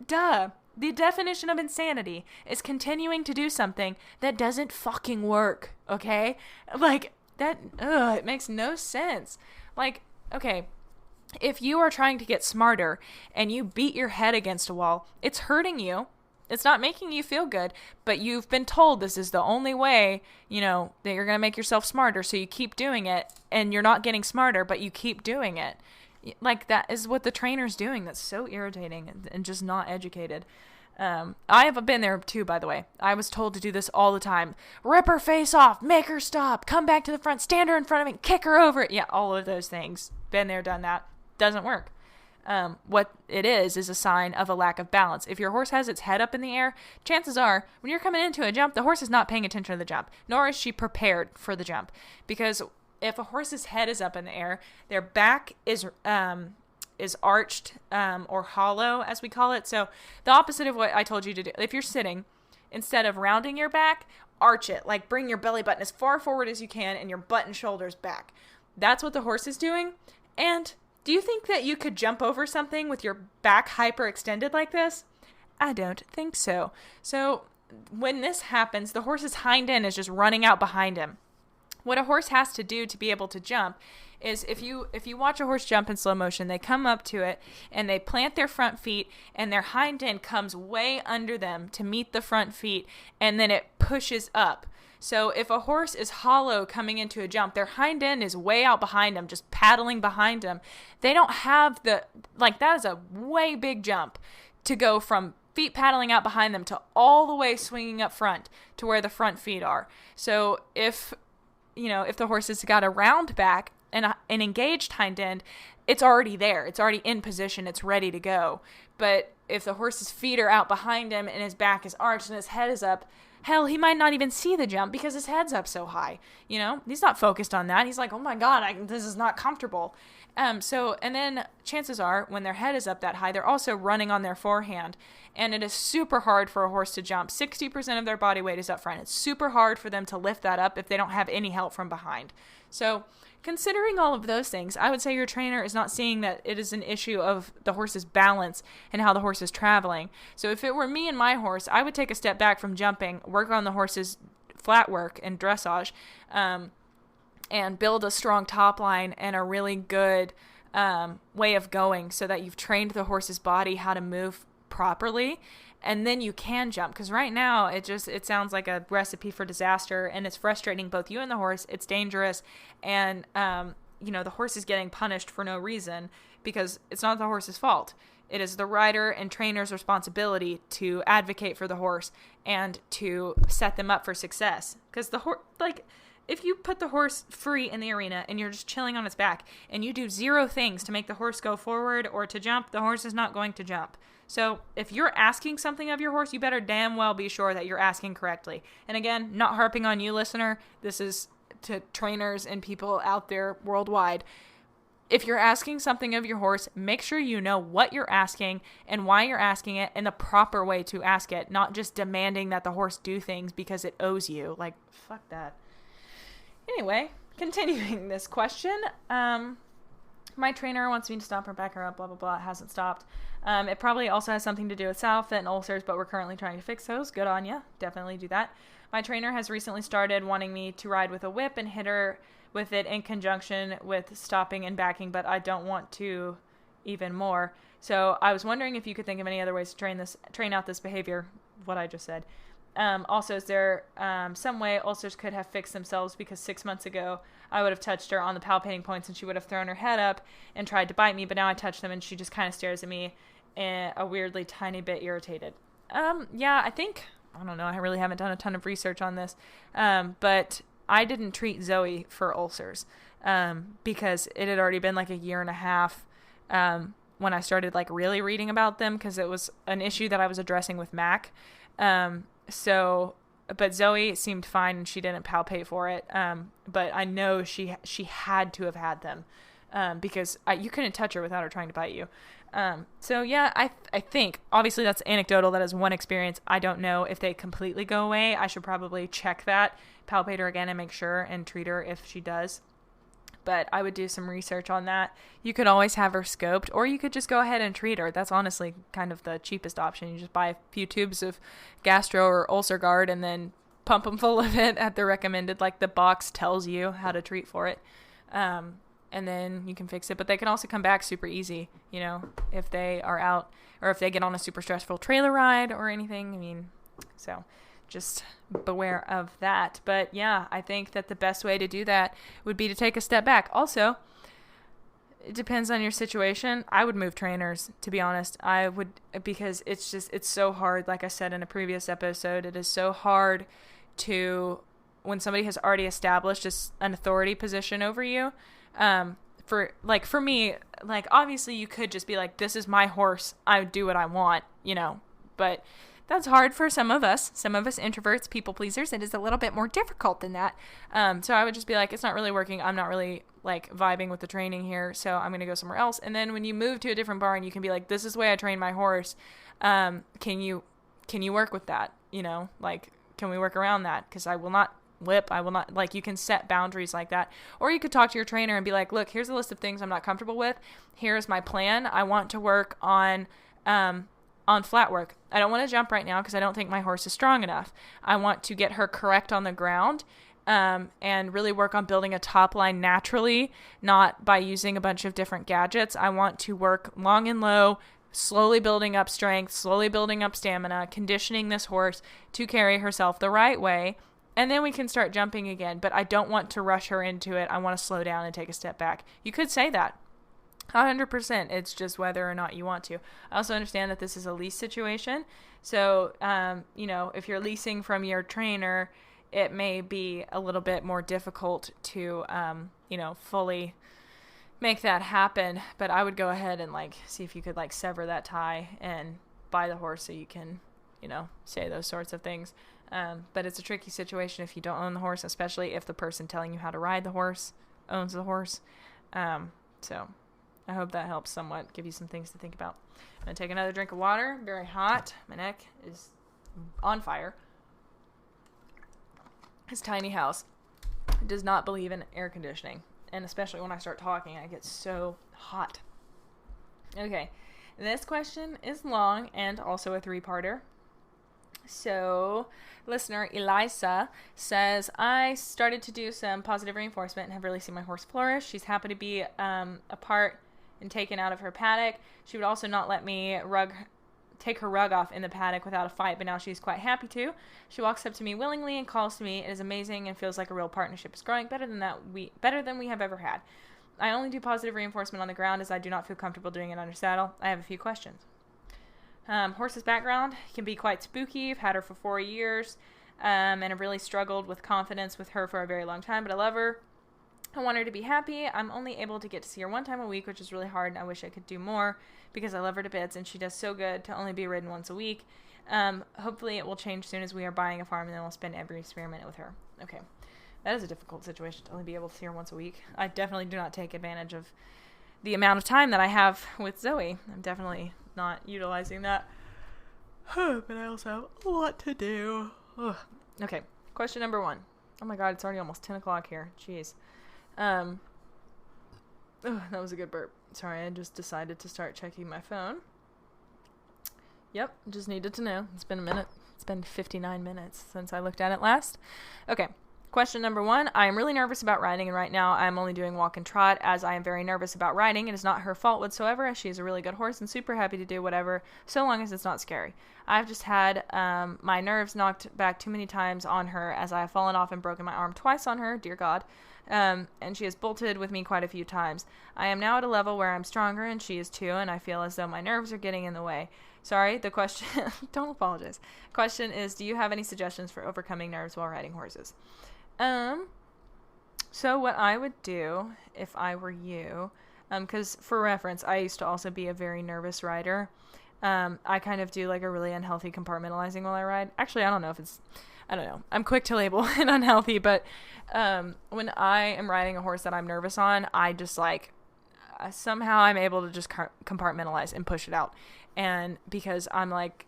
duh. The definition of insanity is continuing to do something that doesn't fucking work, okay? Like, that, it makes no sense. Like, okay, if you are trying to get smarter and you beat your head against a wall, it's hurting you. It's not making you feel good, but you've been told this is the only way, that you're going to make yourself smarter, so you keep doing it, and you're not getting smarter, but you keep doing it. Like, that is what the trainer's doing. That's so irritating and just not educated. I have been there too, by the way. I was told to do this all the time. Rip her face off, make her stop, come back to the front, stand her in front of me, kick her over. Yeah, all of those things. Been there, done that. Doesn't work. What it is a sign of a lack of balance. If your horse has its head up in the air, chances are when you're coming into a jump, the horse is not paying attention to the jump, nor is she prepared for the jump. Because if a horse's head is up in the air, their back is arched or hollow, as we call it. So the opposite of what I told you to do. If you're sitting, instead of rounding your back, arch it. Like, bring your belly button as far forward as you can and your butt and shoulders back. That's what the horse is doing. And do you think that you could jump over something with your back hyperextended like this? I don't think so. So when this happens, the horse's hind end is just running out behind him. What a horse has to do to be able to jump is if you watch a horse jump in slow motion, they come up to it and they plant their front feet and their hind end comes way under them to meet the front feet, and then it pushes up. So if a horse is hollow coming into a jump, their hind end is way out behind them, just paddling behind them. They don't have that is a way big jump to go from feet paddling out behind them to all the way swinging up front to where the front feet are. So if the horse has got a round back and an engaged hind end, it's already there. It's already in position. It's ready to go. But if the horse's feet are out behind him and his back is arched and his head is up, hell, he might not even see the jump because his head's up so high. He's not focused on that. He's like, oh my God, this is not comfortable. And then chances are when their head is up that high, they're also running on their forehand. And it is super hard for a horse to jump. 60% of their body weight is up front. It's super hard for them to lift that up if they don't have any help from behind. So considering all of those things, I would say your trainer is not seeing that it is an issue of the horse's balance and how the horse is traveling. So if it were me and my horse, I would take a step back from jumping, work on the horse's flat work and dressage, and build a strong top line and a really good way of going so that you've trained the horse's body how to move properly, and then you can jump. Because right now it sounds like a recipe for disaster, and it's frustrating both you and the horse. It's dangerous, and the horse is getting punished for no reason because it's not the horse's fault. It is the rider and trainer's responsibility to advocate for the horse and to set them up for success. Because the horse, if you put the horse free in the arena and you're just chilling on its back and you do zero things to make the horse go forward or to jump, the horse is not going to jump. So if you're asking something of your horse, you better damn well be sure that you're asking correctly. And again, not harping on you, listener. This is to trainers and people out there worldwide. If you're asking something of your horse, make sure you know what you're asking and why you're asking it and the proper way to ask it, not just demanding that the horse do things because it owes you. Like, fuck that. Anyway, continuing this question, my trainer wants me to stop her, back her up, blah, blah, blah. It hasn't stopped. It probably also has something to do with sow fit and ulcers, but we're currently trying to fix those. Good on ya. Definitely do that. My trainer has recently started wanting me to ride with a whip and hit her with it in conjunction with stopping and backing, but I don't want to even more. So I was wondering if you could think of any other ways to train out this behavior, what I just said. Also, is there some way ulcers could have fixed themselves, because 6 months ago I would have touched her on the palpating points and she would have thrown her head up and tried to bite me, but now I touch them and she just kind of stares at me and a weirdly tiny bit irritated. Yeah, I don't know, I really haven't done a ton of research on this, but I didn't treat Zoe for ulcers because it had already been like a year and a half when I started like really reading about them, because it was an issue that I was addressing with Mac. But Zoe seemed fine and she didn't palpate for it. But I know she had to have had them, because you couldn't touch her without her trying to bite you. So yeah, I think obviously that's anecdotal. That is one experience. I don't know if they completely go away. I should probably check that, palpate her again and make sure and treat her if she does. But I would do some research on that. You could always have her scoped, or you could just go ahead and treat her. That's honestly kind of the cheapest option. You just buy a few tubes of gastro or ulcer guard and then pump them full of it at the recommended, like the box tells you how to treat for it. And then you can fix it. But they can also come back super easy, if they are out or if they get on a super stressful trailer ride or anything. So just beware of that. But yeah, I think that the best way to do that would be to take a step back. Also, it depends on your situation. I would move trainers, to be honest. I would, because it's so hard. Like I said in a previous episode, it is so hard when somebody has already established an authority position over you. For me, like, obviously you could just be like, this is my horse, I do what I want, but that's hard for some of us introverts, people pleasers. It is a little bit more difficult than that. So I would just be like, it's not really working. I'm not really like vibing with the training here. So I'm going to go somewhere else. And then when you move to a different barn, you can be like, this is the way I train my horse. Can you work with that? Like, can we work around that? Cause I will not whip. I will not, like, you can set boundaries like that. Or you could talk to your trainer and be like, look, here's a list of things I'm not comfortable with. Here's my plan. I want to work on flat work. I don't want to jump right now because I don't think my horse is strong enough. I want to get her correct on the ground, and really work on building a top line naturally, not by using a bunch of different gadgets. I want to work long and low, slowly building up strength, slowly building up stamina, conditioning this horse to carry herself the right way. And then we can start jumping again. But I don't want to rush her into it. I want to slow down and take a step back. You could say that. 100%. It's just whether or not you want to. I also understand that this is a lease situation. So, if you're leasing from your trainer, it may be a little bit more difficult to, fully make that happen. But I would go ahead and see if you could sever that tie and buy the horse so you can, say those sorts of things. But it's a tricky situation if you don't own the horse, especially if the person telling you how to ride the horse owns the horse. So I hope that helps somewhat, give you some things to think about. I'm going to take another drink of water. Very hot. My neck is on fire. His tiny house does not believe in air conditioning. And especially when I start talking, I get so hot. Okay. This question is long and also a 3-parter. So, listener Eliza says, I started to do some positive reinforcement and have really seen my horse flourish. She's happy to be apart and taken out of her paddock. She would also not let me take her rug off in the paddock without a fight, but now she's quite happy to. She walks up to me willingly and calls to me. It is amazing and feels like a real partnership is growing better than we have ever had. I only do positive reinforcement on the ground as I do not feel comfortable doing it under saddle. I have a few questions. Horse's background can be quite spooky. I've had her for 4 years, and have really struggled with confidence with her for a very long time, but I love her. I want her to be happy. I'm only able to get to see her one time a week, which is really hard, and I wish I could do more because I love her to bits, and she does so good to only be ridden once a week. Hopefully it will change soon as we are buying a farm, and then we'll spend every spare minute with her. Okay. That is a difficult situation to only be able to see her once a week. I definitely do not take advantage of the amount of time that I have with Zoe. I'm definitely not utilizing that. But I also have a lot to do. Ugh. Okay. Question number 1. Oh my god, it's already almost 10 o'clock here. Jeez. That was a good burp. Sorry, I just decided to start checking my phone. Yep, just needed to know. It's been a minute. It's been 59 minutes since I looked at it last. Okay. Question number 1, I am really nervous about riding, and right now I am only doing walk and trot as I am very nervous about riding. It is not her fault whatsoever, as she is a really good horse and super happy to do whatever, so long as it's not scary. I've just had my nerves knocked back too many times on her, as I have fallen off and broken my arm twice on her, dear God, and she has bolted with me quite a few times. I am now at a level where I'm stronger, and she is too, and I feel as though my nerves are getting in the way. Sorry, the question, don't apologize. Question is, do you have any suggestions for overcoming nerves while riding horses? So what I would do if I were you, because for reference, I used to also be a very nervous rider. I kind of do like a really unhealthy compartmentalizing while I ride. Actually, I don't know. I'm quick to label it unhealthy, but, when I am riding a horse that I'm nervous on, I just like, somehow I'm able to just compartmentalize and push it out. And because I'm like,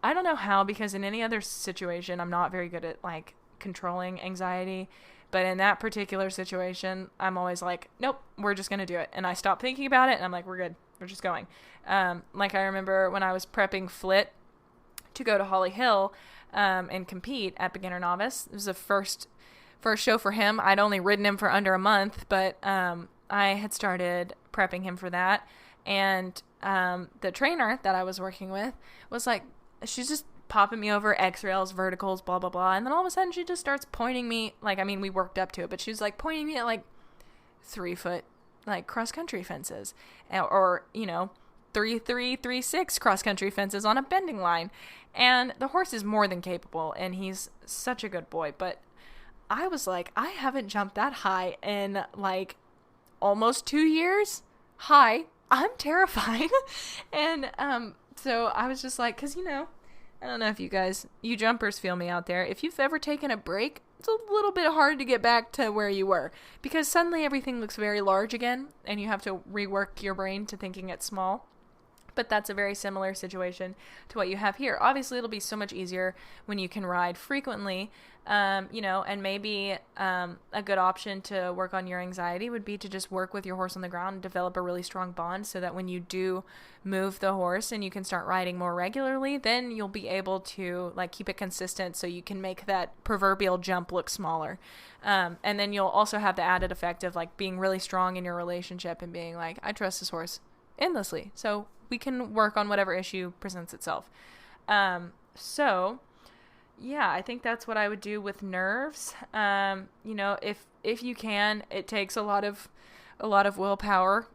I don't know how, because in any other situation, I'm not very good at like controlling anxiety, but in that particular situation, I'm always like, nope, we're just gonna do it, and I stop thinking about it, and I'm like, we're good, we're just going. Like I remember when I was prepping Flit to go to Holly Hill and compete at beginner novice. It was the first show for him. I'd only ridden him for under a month, but I had started prepping him for that, and the trainer that I was working with was like, she's just popping me over X-rails, verticals, blah, blah, blah. And then all of a sudden she just starts pointing me, like, I mean, we worked up to it, but she was like pointing me at like 3-foot, like cross-country fences, or, 3-3-3-6 cross-country fences on a bending line. And the horse is more than capable, and he's such a good boy. But I was like, I haven't jumped that high in like almost 2 years. Hi, I'm terrified. And so I was just like, because, I don't know if you jumpers feel me out there. If you've ever taken a break, it's a little bit hard to get back to where you were, because suddenly everything looks very large again, and you have to rework your brain to thinking it's small. But that's a very similar situation to what you have here. Obviously, it'll be so much easier when you can ride frequently, and maybe a good option to work on your anxiety would be to just work with your horse on the ground and develop a really strong bond, so that when you do move the horse and you can start riding more regularly, then you'll be able to like keep it consistent, so you can make that proverbial jump look smaller. And then you'll also have the added effect of like being really strong in your relationship and being like, I trust this horse endlessly, so we can work on whatever issue presents itself. So yeah, I think that's what I would do with nerves. If you can, it takes a lot of willpower.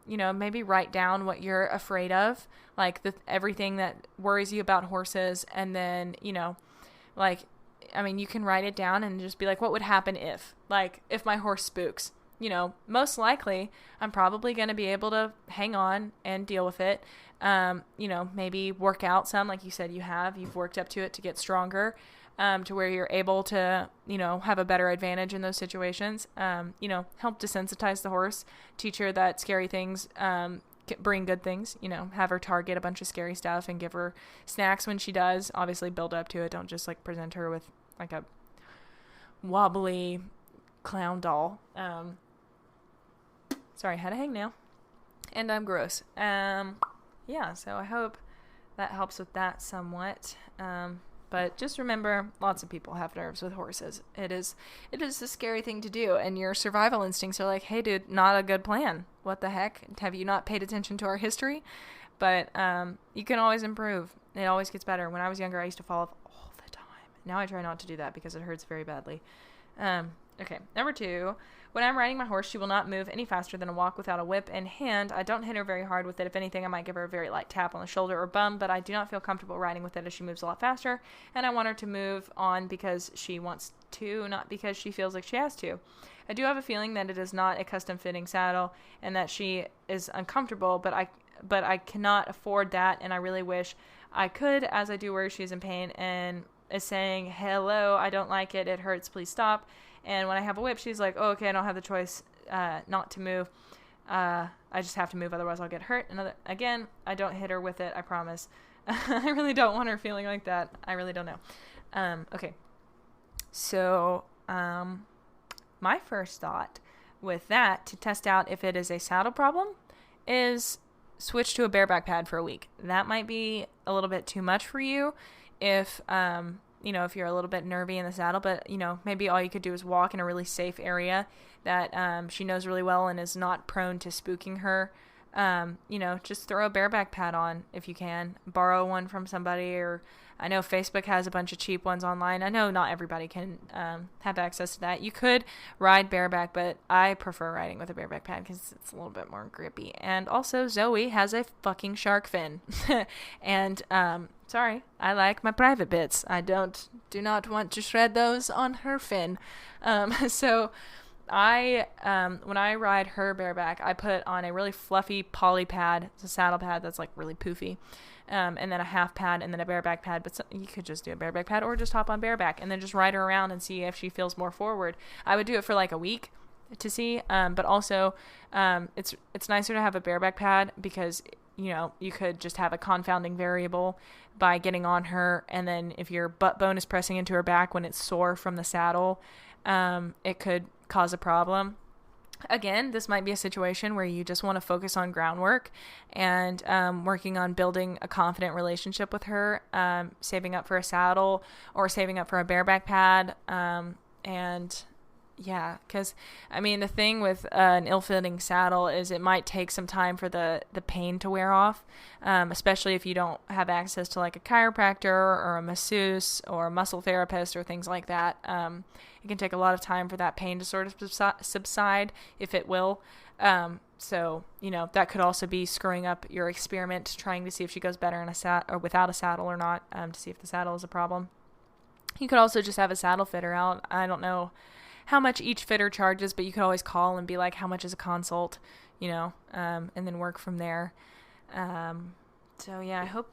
Maybe write down what you're afraid of, like everything that worries you about horses. And then, you can write it down and just be like, what would happen if my horse spooks? Most likely I'm probably going to be able to hang on and deal with it. Maybe work out some, like you said, you've worked up to it to get stronger, to where you're able to, have a better advantage in those situations. Help desensitize the horse, teach her that scary things, bring good things, have her target a bunch of scary stuff and give her snacks when she does. Obviously build up to it. Don't just like present her with like a wobbly clown doll. Sorry, I had a hangnail, and I'm gross. So I hope that helps with that somewhat. But just remember, lots of people have nerves with horses. It is a scary thing to do, and your survival instincts are like, hey dude, not a good plan. What the heck? Have you not paid attention to our history? But you can always improve. It always gets better. When I was younger, I used to fall off all the time. Now I try not to do that because it hurts very badly. Okay, number 2, when I'm riding my horse, she will not move any faster than a walk without a whip in hand. I don't hit her very hard with it. If anything, I might give her a very light tap on the shoulder or bum, but I do not feel comfortable riding with it as she moves a lot faster, and I want her to move on because she wants to, not because she feels like she has to. I do have a feeling that it is not a custom-fitting saddle and that she is uncomfortable, but I cannot afford that, and I really wish I could, as I do worry she is in pain and is saying, hello, I don't like it, it hurts, please stop. And when I have a whip, she's like, oh, okay, I don't have the choice not to move. I just have to move, otherwise I'll get hurt. Again, I don't hit her with it, I promise. I really don't want her feeling like that. I really don't know. Okay. So, my first thought with that, to test out if it is a saddle problem, is switch to a bareback pad for a week. That might be a little bit too much for you if if you're a little bit nervy in the saddle, but, maybe all you could do is walk in a really safe area that she knows really well and is not prone to spooking her. Just throw a bareback pad on if you can. Borrow one from somebody, or I know Facebook has a bunch of cheap ones online. I know not everybody can have access to that. You could ride bareback, but I prefer riding with a bareback pad because it's a little bit more grippy. And also, Zoe has a fucking shark fin. And, sorry, I like my private bits. I do not want to shred those on her fin. So when I ride her bareback, I put on a really fluffy poly pad. It's a saddle pad that's like really poofy. And then a half pad and then a bareback pad. But you could just do a bareback pad or just hop on bareback and then just ride her around and see if she feels more forward. I would do it for like a week to see. But also, it's nicer to have a bareback pad because, you could just have a confounding variable by getting on her. And then if your butt bone is pressing into her back when it's sore from the saddle, it could cause a problem. Again, this might be a situation where you just want to focus on groundwork and working on building a confident relationship with her, saving up for a saddle or saving up for a bareback pad. Yeah, because, the thing with an ill-fitting saddle is it might take some time for the pain to wear off, especially if you don't have access to like a chiropractor or a masseuse or a muscle therapist or things like that. It can take a lot of time for that pain to sort of subside, if it will. So, that could also be screwing up your experiment, trying to see if she goes better in a or without a saddle or not, to see if the saddle is a problem. You could also just have a saddle fitter out. I don't know how much each fitter charges, but you could always call and be like, how much is a consult, and then work from there. So yeah, I hope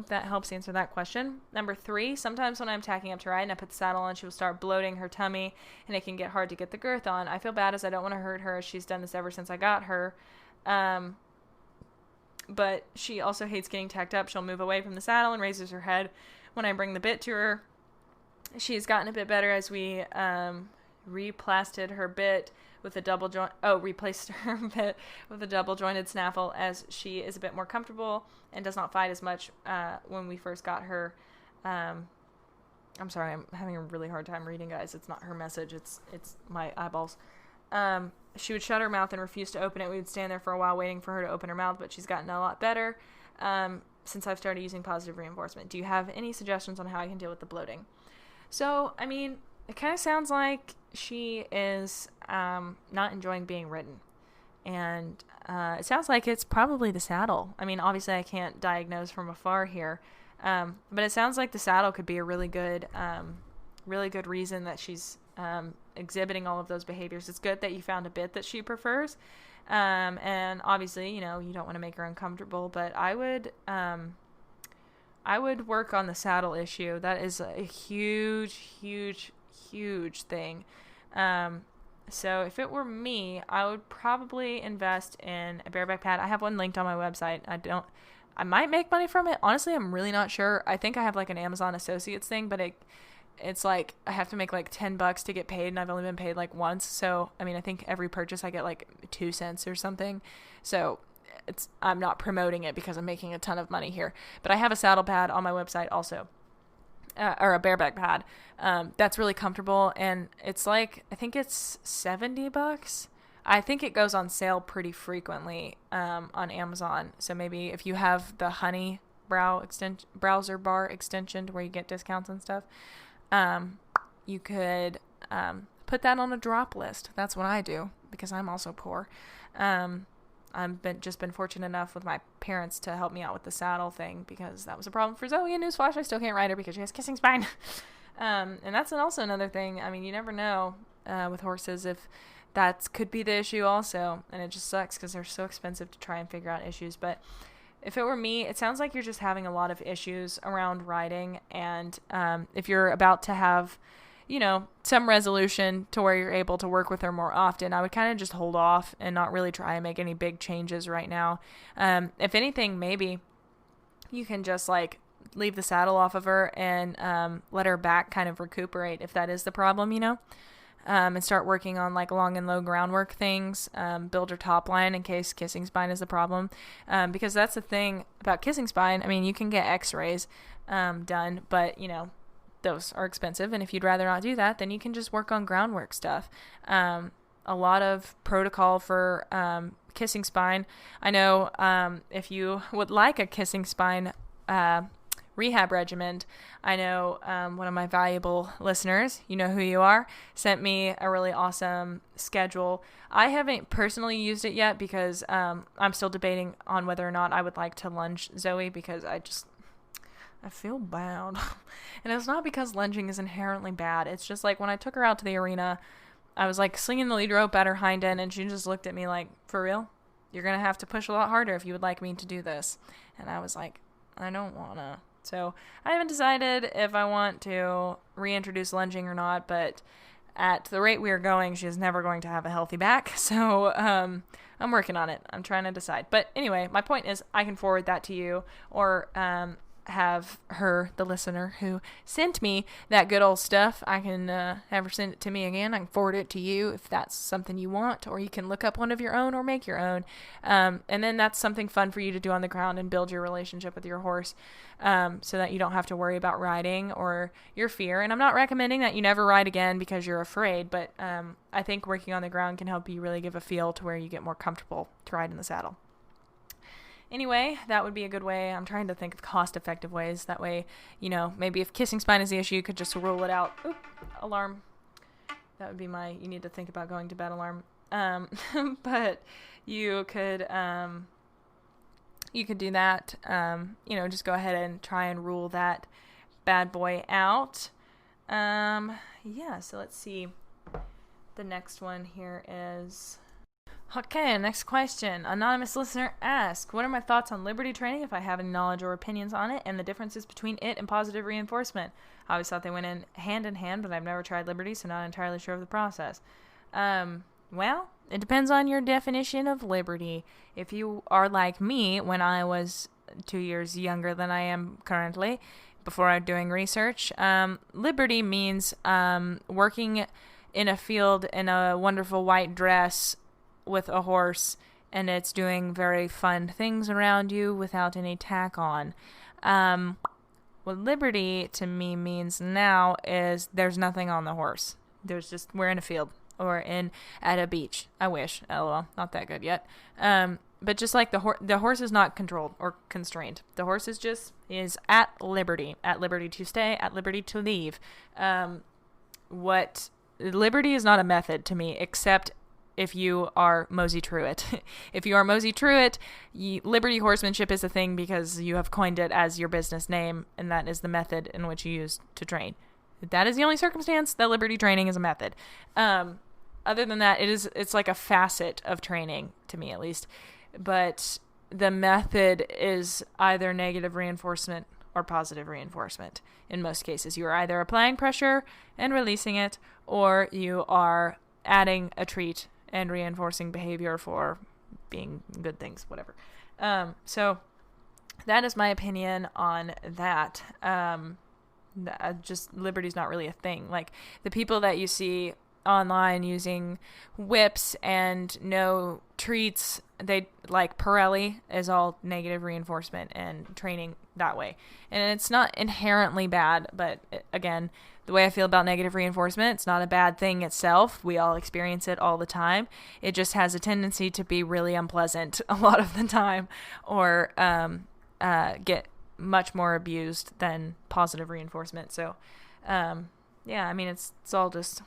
that helps answer that question. Number 3, sometimes when I'm tacking up to ride and I put the saddle on, she will start bloating her tummy and it can get hard to get the girth on. I feel bad as I don't want to hurt her. She's done this ever since I got her. But she also hates getting tacked up. She'll move away from the saddle and raises her head when I bring the bit to her. She's gotten a bit better as we, replaced her bit with a replaced her bit with a double jointed snaffle as she is a bit more comfortable and does not fight as much when we first got her. I'm sorry, I'm having a really hard time reading, guys. It's not her message, it's my eyeballs. She would shut her mouth and refuse to open it. We would stand there for a while waiting for her to open her mouth, but she's gotten a lot better since I've started using positive reinforcement. Do you have any suggestions on how I can deal with the bloating? So, it kind of sounds like she is not enjoying being ridden. And it sounds like it's probably the saddle. Obviously I can't diagnose from afar here. But it sounds like the saddle could be a really good reason that she's exhibiting all of those behaviors. It's good that you found a bit that she prefers. And obviously, you don't want to make her uncomfortable, but I would work on the saddle issue. That is a huge thing. So if it were me, I would probably invest in a bareback pad. I have one linked on my website. I might make money from it. Honestly, I'm really not sure. I think I have like an Amazon Associates thing, but it's like I have to make like $10 to get paid, and I've only been paid like once. So, I think every purchase I get like 2 cents or something. So I'm not promoting it because I'm making a ton of money here, but I have a saddle pad on my website also. Or a bareback pad, that's really comfortable, and it's like, I think it's $70. I think it goes on sale pretty frequently, on Amazon, so maybe if you have the Honey browser bar extension to where you get discounts and stuff, you could, put that on a drop list. That's what I do, because I'm also poor. I've been fortunate enough with my parents to help me out with the saddle thing, because that was a problem for Zoe. And newsflash, I still can't ride her because she has kissing spine. And that's also another thing. You never know with horses if that could be the issue also. And it just sucks because they're so expensive to try and figure out issues. But if it were me, it sounds like you're just having a lot of issues around riding. And if you're about to have some resolution to where you're able to work with her more often, I would kind of just hold off and not really try and make any big changes right now. If anything, maybe you can just like leave the saddle off of her and let her back kind of recuperate if that is the problem, and start working on like long and low groundwork things, build her top line in case kissing spine is the problem. Because that's the thing about kissing spine. You can get x-rays done, but those are expensive. And if you'd rather not do that, then you can just work on groundwork stuff. A lot of protocol for kissing spine. I know if you would like a kissing spine rehab regimen, I know one of my valuable listeners, you know who you are, sent me a really awesome schedule. I haven't personally used it yet because I'm still debating on whether or not I would like to lunge Zoe, because I feel bad. And it's not because lunging is inherently bad. It's just like when I took her out to the arena, I was like slinging the lead rope at her hind end, and she just looked at me like, for real? You're going to have to push a lot harder if you would like me to do this. And I was like, I don't want to. So I haven't decided if I want to reintroduce lunging or not, but at the rate we are going, she is never going to have a healthy back. So I'm working on it. I'm trying to decide. But anyway, my point is I can forward that to you, or have her, the listener who sent me that good old stuff, I can have her send it to me again. I can forward it to you if that's something you want, or you can look up one of your own or make your own. And then that's something fun for you to do on the ground and build your relationship with your horse, so that you don't have to worry about riding or your fear. And I'm not recommending that you never ride again because you're afraid, but I think working on the ground can help you really give a feel to where you get more comfortable to ride in the saddle. Anyway, that would be a good way. I'm trying to think of cost-effective ways. That way, maybe if kissing spine is the issue, you could just rule it out. Oop, alarm. That would be my, you need to think about going to bed alarm. But you could do that. Just go ahead and try and rule that bad boy out. So let's see. The next one here is... Okay, next question. Anonymous listener asks, what are my thoughts on liberty training, if I have any knowledge or opinions on it, and the differences between it and positive reinforcement? I always thought they went in hand, but I've never tried liberty, so not entirely sure of the process. Well, it depends on your definition of liberty. If you are like me when I was 2 years younger than I am currently, before I'm doing research, liberty means working in a field in a wonderful white dress with a horse, and it's doing very fun things around you without any tack on. What liberty to me means now is there's nothing on the horse. We're in a field or at a beach. I wish. LOL, not that good yet. But just like the horse is not controlled or constrained. The horse is at liberty to stay, at liberty to leave. What liberty is not a method to me, except if you are Mosey Truitt. If you are Mosey Truitt, liberty horsemanship is a thing because you have coined it as your business name, and that is the method in which you use to train. That is the only circumstance that liberty training is a method. Other than that, it's like a facet of training, to me at least. But the method is either negative reinforcement or positive reinforcement. In most cases, you are either applying pressure and releasing it, or you are adding a treat and reinforcing behavior for being good things, whatever. So that is my opinion on that. Just liberty's not really a thing. Like the people that you see online using whips and no treats, they like Pirelli is all negative reinforcement and training that way. And it's not inherently bad, but again, the way I feel about negative reinforcement, it's not a bad thing itself. We all experience it all the time. It just has a tendency to be really unpleasant a lot of the time, or get much more abused than positive reinforcement. So, it's all just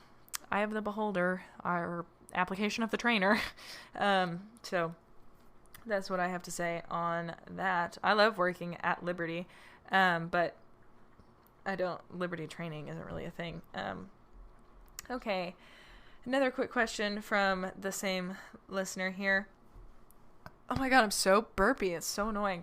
eye of the beholder, our application of the trainer. So that's what I have to say on that. I love working at Liberty, but liberty training isn't really a thing. Okay. Another quick question from the same listener here. Oh my God, I'm so burpy. It's so annoying.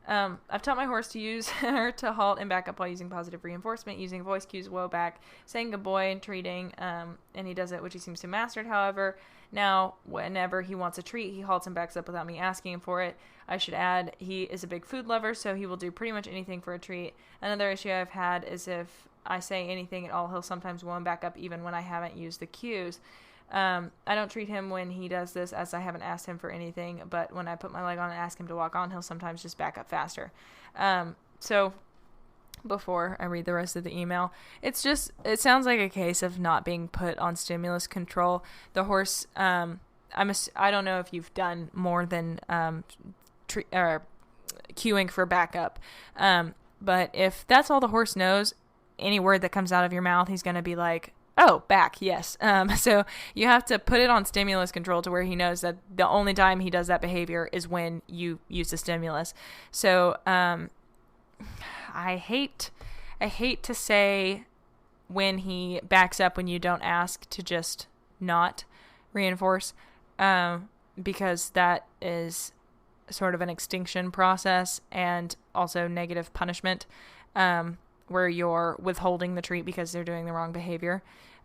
I've taught my horse to use her to halt and back up while using positive reinforcement, using voice cues, whoa back, saying good boy, and treating, and he does it, which he seems to have mastered. However, now whenever he wants a treat, he halts and backs up without me asking him for it. I should add, he is a big food lover, so he will do pretty much anything for a treat. Another issue I've had is if I say anything at all, he'll sometimes whoa and back up even when I haven't used the cues. I don't treat him when he does this, as I haven't asked him for anything, but when I put my leg on and ask him to walk on, he'll sometimes just back up faster. So before I read the rest of the email. It sounds like a case of not being put on stimulus control. The horse, I don't know if you've done more than cueing for backup. But if that's all the horse knows, any word that comes out of your mouth, he's going to be like, oh, back, yes. So you have to put it on stimulus control to where he knows that the only time he does that behavior is when you use the stimulus. So I hate to say when he backs up when you don't ask to just not reinforce, because that is sort of an extinction process and also negative punishment, where you're withholding the treat because they're doing the wrong behavior.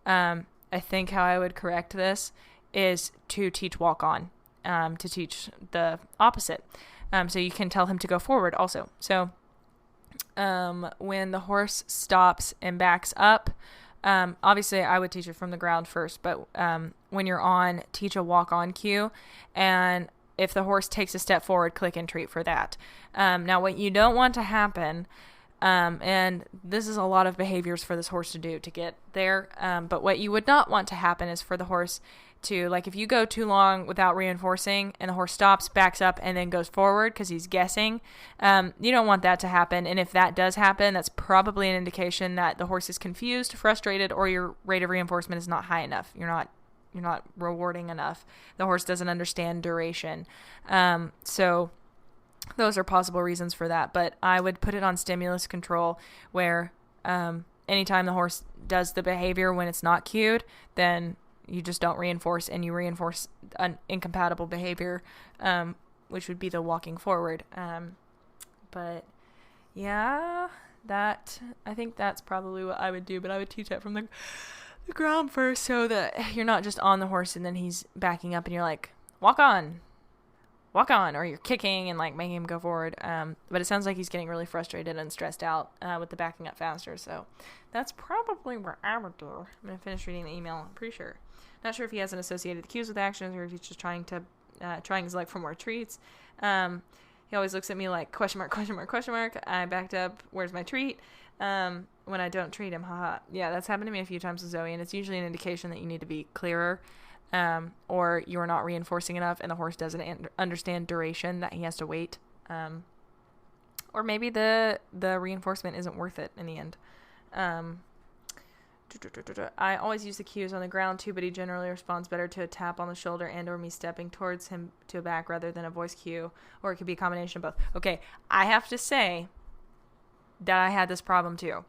I think how I would correct this is to teach walk on, to teach the opposite. So you can tell him to go forward also. So when the horse stops and backs up, obviously I would teach it from the ground first, but when you're on, teach a walk on cue. And if the horse takes a step forward, click and treat for that. Now what you don't want to happen, and this is a lot of behaviors for this horse to do to get there, but what you would not want to happen is for the horse to, like, if you go too long without reinforcing and the horse stops, backs up, and then goes forward because he's guessing, you don't want that to happen. And if that does happen, that's probably an indication that the horse is confused, frustrated, or your rate of reinforcement is not high enough. You're not rewarding enough. The horse doesn't understand duration. So those are possible reasons for that. But I would put it on stimulus control where anytime the horse does the behavior when it's not cued, then you just don't reinforce, and you reinforce an incompatible behavior, which would be the walking forward. But yeah, I think that's probably what I would do, but I would teach that from the ground first so that you're not just on the horse and then he's backing up and you're like, walk on, or you're kicking and like making him go forward. But it sounds like he's getting really frustrated and stressed out with the backing up faster. So that's probably what I would do. I'm going to finish reading the email. I'm pretty sure. Not sure if he hasn't associated the cues with actions or if he's just trying his luck for more treats. He always looks at me like question mark, question mark, question mark. I backed up. Where's my treat? When I don't treat him, haha. Yeah, that's happened to me a few times with Zoe, and it's usually an indication that you need to be clearer, or you're not reinforcing enough and the horse doesn't understand duration, that he has to wait. Or maybe the reinforcement isn't worth it in the end. I always use the cues on the ground too, but he generally responds better to a tap on the shoulder and or me stepping towards him to a back rather than a voice cue, or it could be a combination of both. Okay, I have to say that I had this problem too.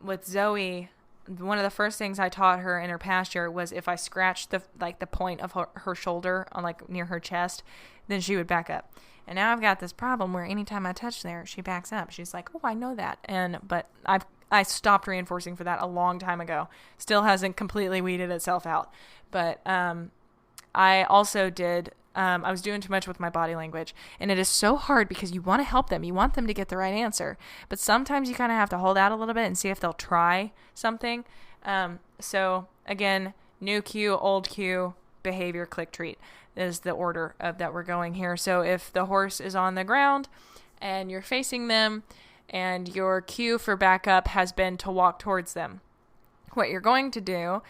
With Zoe, one of the first things I taught her in her pasture was if I scratched the point of her shoulder on like near her chest, then she would back up. And now I've got this problem where anytime I touch there, she backs up. She's like, "Oh, I know that." But I stopped reinforcing for that a long time ago. Still hasn't completely weeded itself out. But I also did. I was doing too much with my body language, and it is so hard because you want to help them. You want them to get the right answer, but sometimes you kind of have to hold out a little bit and see if they'll try something. So again, new cue, old cue, behavior, click, treat is the order of that we're going here. So if the horse is on the ground and you're facing them and your cue for backup has been to walk towards them, what you're going to do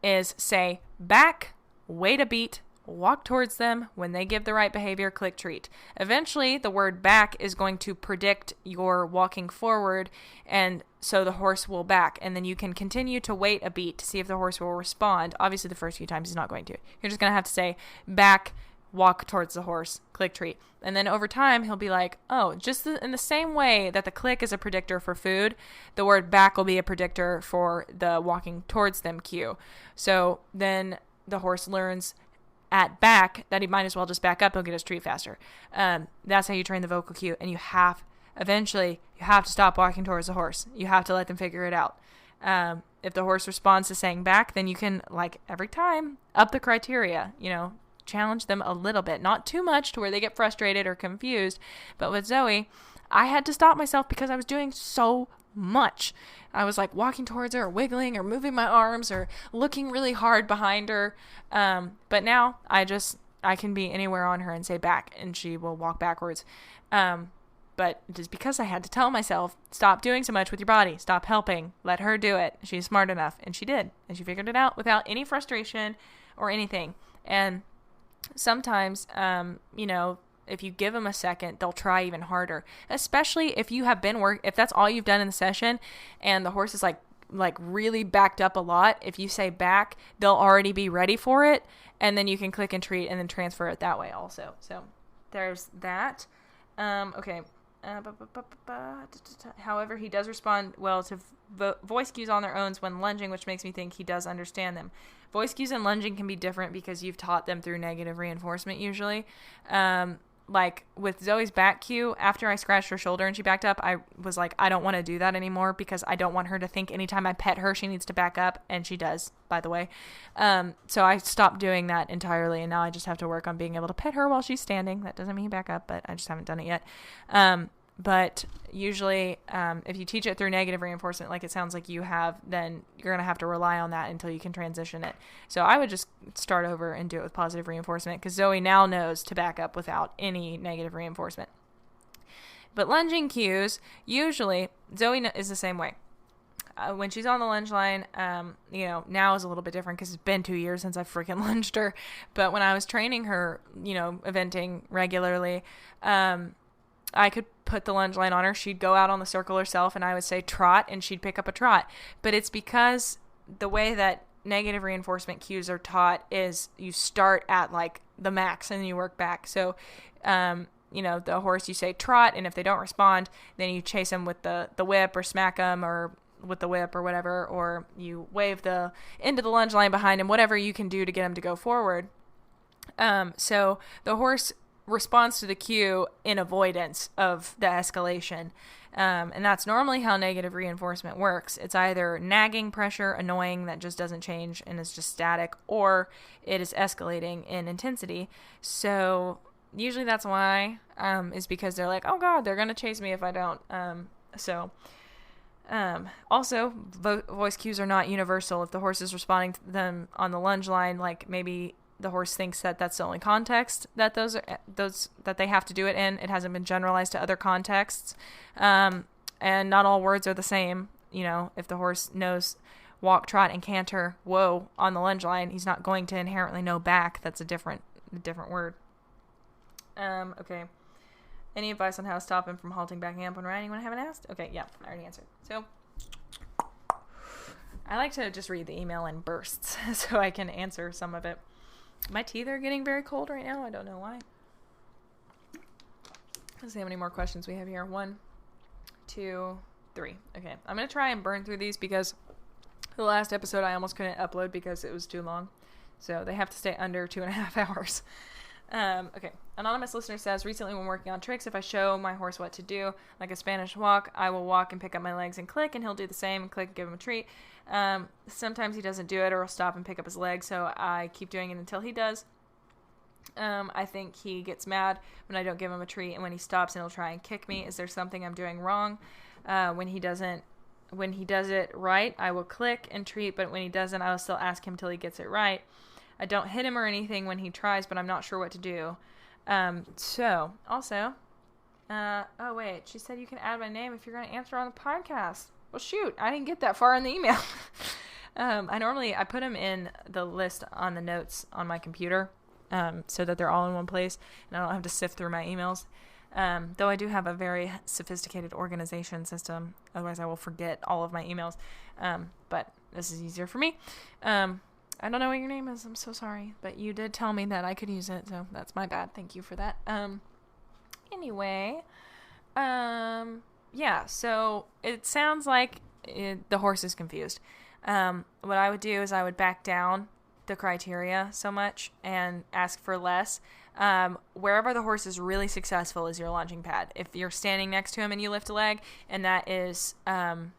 is say back, wait a beat, walk towards them. When they give the right behavior, click, treat. Eventually, the word back is going to predict your walking forward, and so the horse will back. And then you can continue to wait a beat to see if the horse will respond. Obviously, the first few times he's not going to. You're just going to have to say back, walk towards the horse, click, treat. And then over time, he'll be like, oh, just in the same way that the click is a predictor for food, the word back will be a predictor for the walking towards them cue. So then the horse learns at back that he might as well just back up. He'll get his treat faster. That's how you train the vocal cue. And you have to stop walking towards the horse. You have to let them figure it out. If the horse responds to saying back, then you can, like every time, up the criteria, challenge them a little bit, not too much to where they get frustrated or confused. But with Zoe, I had to stop myself because I was doing so much. I was like walking towards her or wiggling or moving my arms or looking really hard behind her. But now I can be anywhere on her and say back and she will walk backwards. But just because I had to tell myself, stop doing so much with your body, stop helping, let her do it. She's smart enough. And she did. And she figured it out without any frustration or anything. And sometimes, if you give them a second, they'll try even harder, especially if you have if that's all you've done in the session and the horse is like really backed up a lot. If you say back, they'll already be ready for it. And then you can click and treat and then transfer it that way also. So there's that. Okay. However, he does respond well to voice cues on their own when lunging, which makes me think he does understand them. Voice cues and lunging can be different because you've taught them through negative reinforcement usually. Like with Zoe's back cue, after I scratched her shoulder and she backed up, I was like, I don't want to do that anymore because I don't want her to think anytime I pet her, she needs to back up. And she does, by the way. So I stopped doing that entirely. And now I just have to work on being able to pet her while she's standing. That doesn't mean back up, but I just haven't done it yet. But usually, if you teach it through negative reinforcement, like it sounds like you have, then you're going to have to rely on that until you can transition it. So I would just start over and do it with positive reinforcement because Zoe now knows to back up without any negative reinforcement. But lunging cues, usually, Zoe is the same way. When she's on the lunge line, now is a little bit different because it's been 2 years since I freaking lunged her. But when I was training her, eventing regularly, I could put the lunge line on her. She'd go out on the circle herself and I would say trot and she'd pick up a trot. But it's because the way that negative reinforcement cues are taught is you start at like the max and then you work back. So, the horse, you say trot, and if they don't respond, then you chase them with the whip or smack them or with the whip or whatever, or you wave the end of the lunge line behind them, whatever you can do to get them to go forward. So the horse responds to the cue in avoidance of the escalation. And that's normally how negative reinforcement works. It's either nagging pressure, annoying, that just doesn't change and is just static, or it is escalating in intensity. So usually that's why, is because they're like, oh God, they're going to chase me if I don't. Also, voice cues are not universal. If the horse is responding to them on the lunge line, like maybe the horse thinks that that's the only context that those that they have to do it in. It hasn't been generalized to other contexts. And not all words are the same. If the horse knows walk, trot, and canter, whoa, on the lunge line, he's not going to inherently know back. That's a different word. Okay. Any advice on how to stop him from halting, backing up when riding when I haven't asked? Okay, yeah, I already answered. So I like to just read the email in bursts so I can answer some of it. My teeth are getting very cold right now. I don't know why. Let's see how many more questions we have here. 1, 2, 3. Okay. I'm going to try and burn through these because the last episode I almost couldn't upload because it was too long. So they have to stay under 2.5 hours. Okay. Anonymous listener says, recently when working on tricks, if I show my horse what to do, like a Spanish walk, I will walk and pick up my legs and click, and he'll do the same and click and give him a treat. Sometimes he doesn't do it or he'll stop and pick up his legs, so I keep doing it until he does. I think he gets mad when I don't give him a treat, and when he stops and he'll try and kick me. Is there something I'm doing wrong? When he does it right, I will click and treat, but when he doesn't, I will still ask him till he gets it right. I don't hit him or anything when he tries, but I'm not sure what to do. So, also, oh wait, she said you can add my name if you're going to answer on the podcast. Well, shoot, I didn't get that far in the email. I put them in the list on the notes on my computer, so that they're all in one place, and I don't have to sift through my emails. Though I do have a very sophisticated organization system, otherwise I will forget all of my emails. But this is easier for me. I don't know what your name is. I'm so sorry. But you did tell me that I could use it, so that's my bad. Thank you for that. Anyway, yeah, so it sounds like the horse is confused. What I would do is I would back down the criteria so much and ask for less. Wherever the horse is really successful is your launching pad. If you're standing next to him and you lift a leg, and that is, and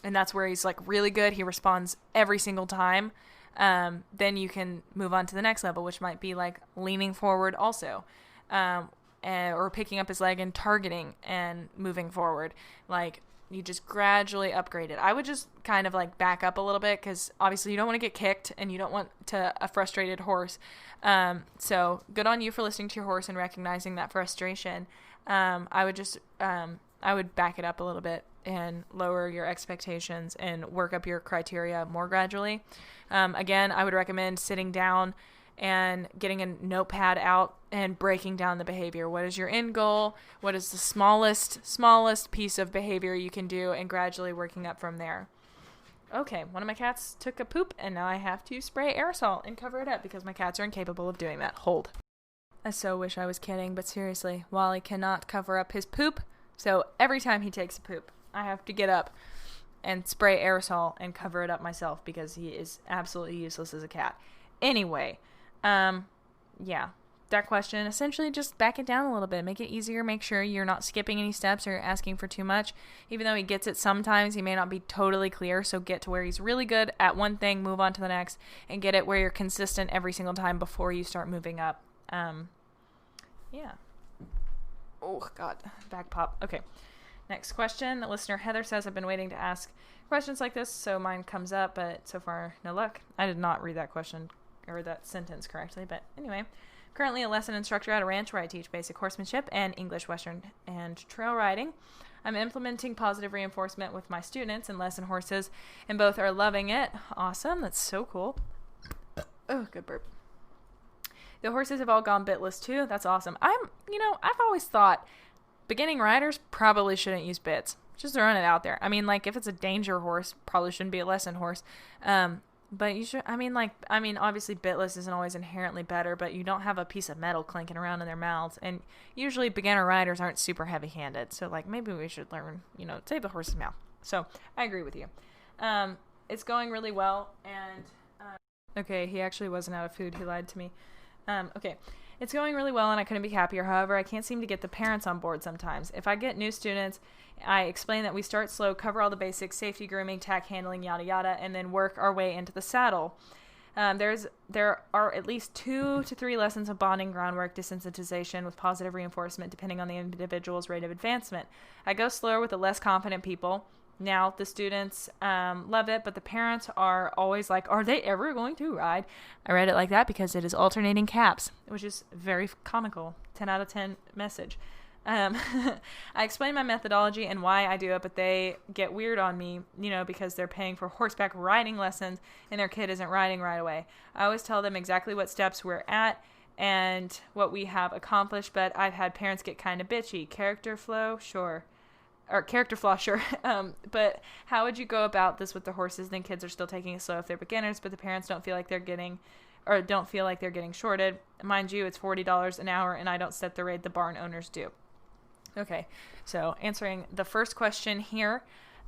that's where he's like really good, he responds every single time. Then you can move on to the next level, which might be like leaning forward also, or picking up his leg and targeting and moving forward. Like you just gradually upgrade it. I would just kind of like back up a little bit, because obviously you don't want to get kicked and you don't want a frustrated horse. So good on you for listening to your horse and recognizing that frustration. I would back it up a little bit and lower your expectations and work up your criteria more gradually. Again, I would recommend sitting down and getting a notepad out and breaking down the behavior. What is your end goal? What is the smallest piece of behavior you can do, and gradually working up from there. Okay, one of my cats took a poop, and now I have to spray aerosol and cover it up because my cats are incapable of doing that. Hold. I so wish I was kidding, but seriously, Wally cannot cover up his poop, so every time he takes a poop, I have to get up and spray aerosol and cover it up myself because he is absolutely useless as a cat. Anyway, yeah, that question, essentially just back it down a little bit, make it easier, make sure you're not skipping any steps or asking for too much. Even though he gets it sometimes, he may not be totally clear, so get to where he's really good at one thing, move on to the next, and get it where you're consistent every single time before you start moving up. Yeah. Oh, God, back pop. Okay, next question. Listener Heather says, I've been waiting to ask questions like this, so mine comes up, but so far, no luck. I did not read that question or that sentence correctly, but anyway. Currently a lesson instructor at a ranch where I teach basic horsemanship and English, Western, and trail riding. I'm implementing positive reinforcement with my students and lesson horses, and both are loving it. Awesome. That's so cool. Oh, good burp. The horses have all gone bitless too. That's awesome. I've always thought beginning riders probably shouldn't use bits. Just throwing it out there. I mean, like, if it's a danger horse, probably shouldn't be a lesson horse. But you should, obviously bitless isn't always inherently better, but you don't have a piece of metal clinking around in their mouths. And usually beginner riders aren't super heavy-handed. So, like, maybe we should learn, save the horse's mouth. So, I agree with you. It's going really well. And, okay, he actually wasn't out of food. He lied to me. Okay. It's going really well, and I couldn't be happier. However, I can't seem to get the parents on board sometimes. If I get new students, I explain that we start slow, cover all the basics, safety, grooming, tack handling, yada, yada, and then work our way into the saddle. There are at least 2 to 3 lessons of bonding, groundwork, desensitization with positive reinforcement, depending on the individual's rate of advancement. I go slower with the less confident people. Now, the students love it, but the parents are always like, are they ever going to ride? I read it like that because it is alternating caps, which is very comical. 10 out of 10 message. I explain my methodology and why I do it, but they get weird on me, because they're paying for horseback riding lessons and their kid isn't riding right away. I always tell them exactly what steps we're at and what we have accomplished, but I've had parents get kind of bitchy. Character flaw, sure. But how would you go about this with the horses? Then kids are still taking it slow if they're beginners, but the parents don't feel like they're getting shorted. Mind you, it's $40 an hour, and I don't set the rate the barn owners do. Okay, so answering the first question here,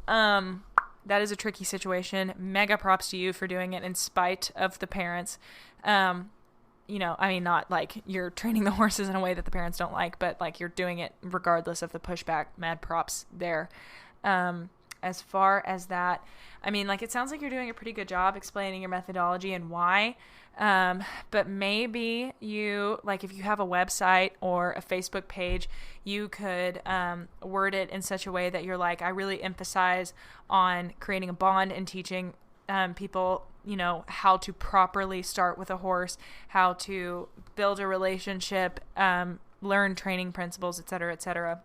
that is a tricky situation. Mega props to you for doing it in spite of the parents. Not like you're training the horses in a way that the parents don't like, but like you're doing it regardless of the pushback. Mad props there. As far as that, it sounds like you're doing a pretty good job explaining your methodology and why. But maybe if you have a website or a Facebook page, you could word it in such a way that you're like, I really emphasize on creating a bond and teaching people, how to properly start with a horse, how to build a relationship, learn training principles, et cetera, et cetera.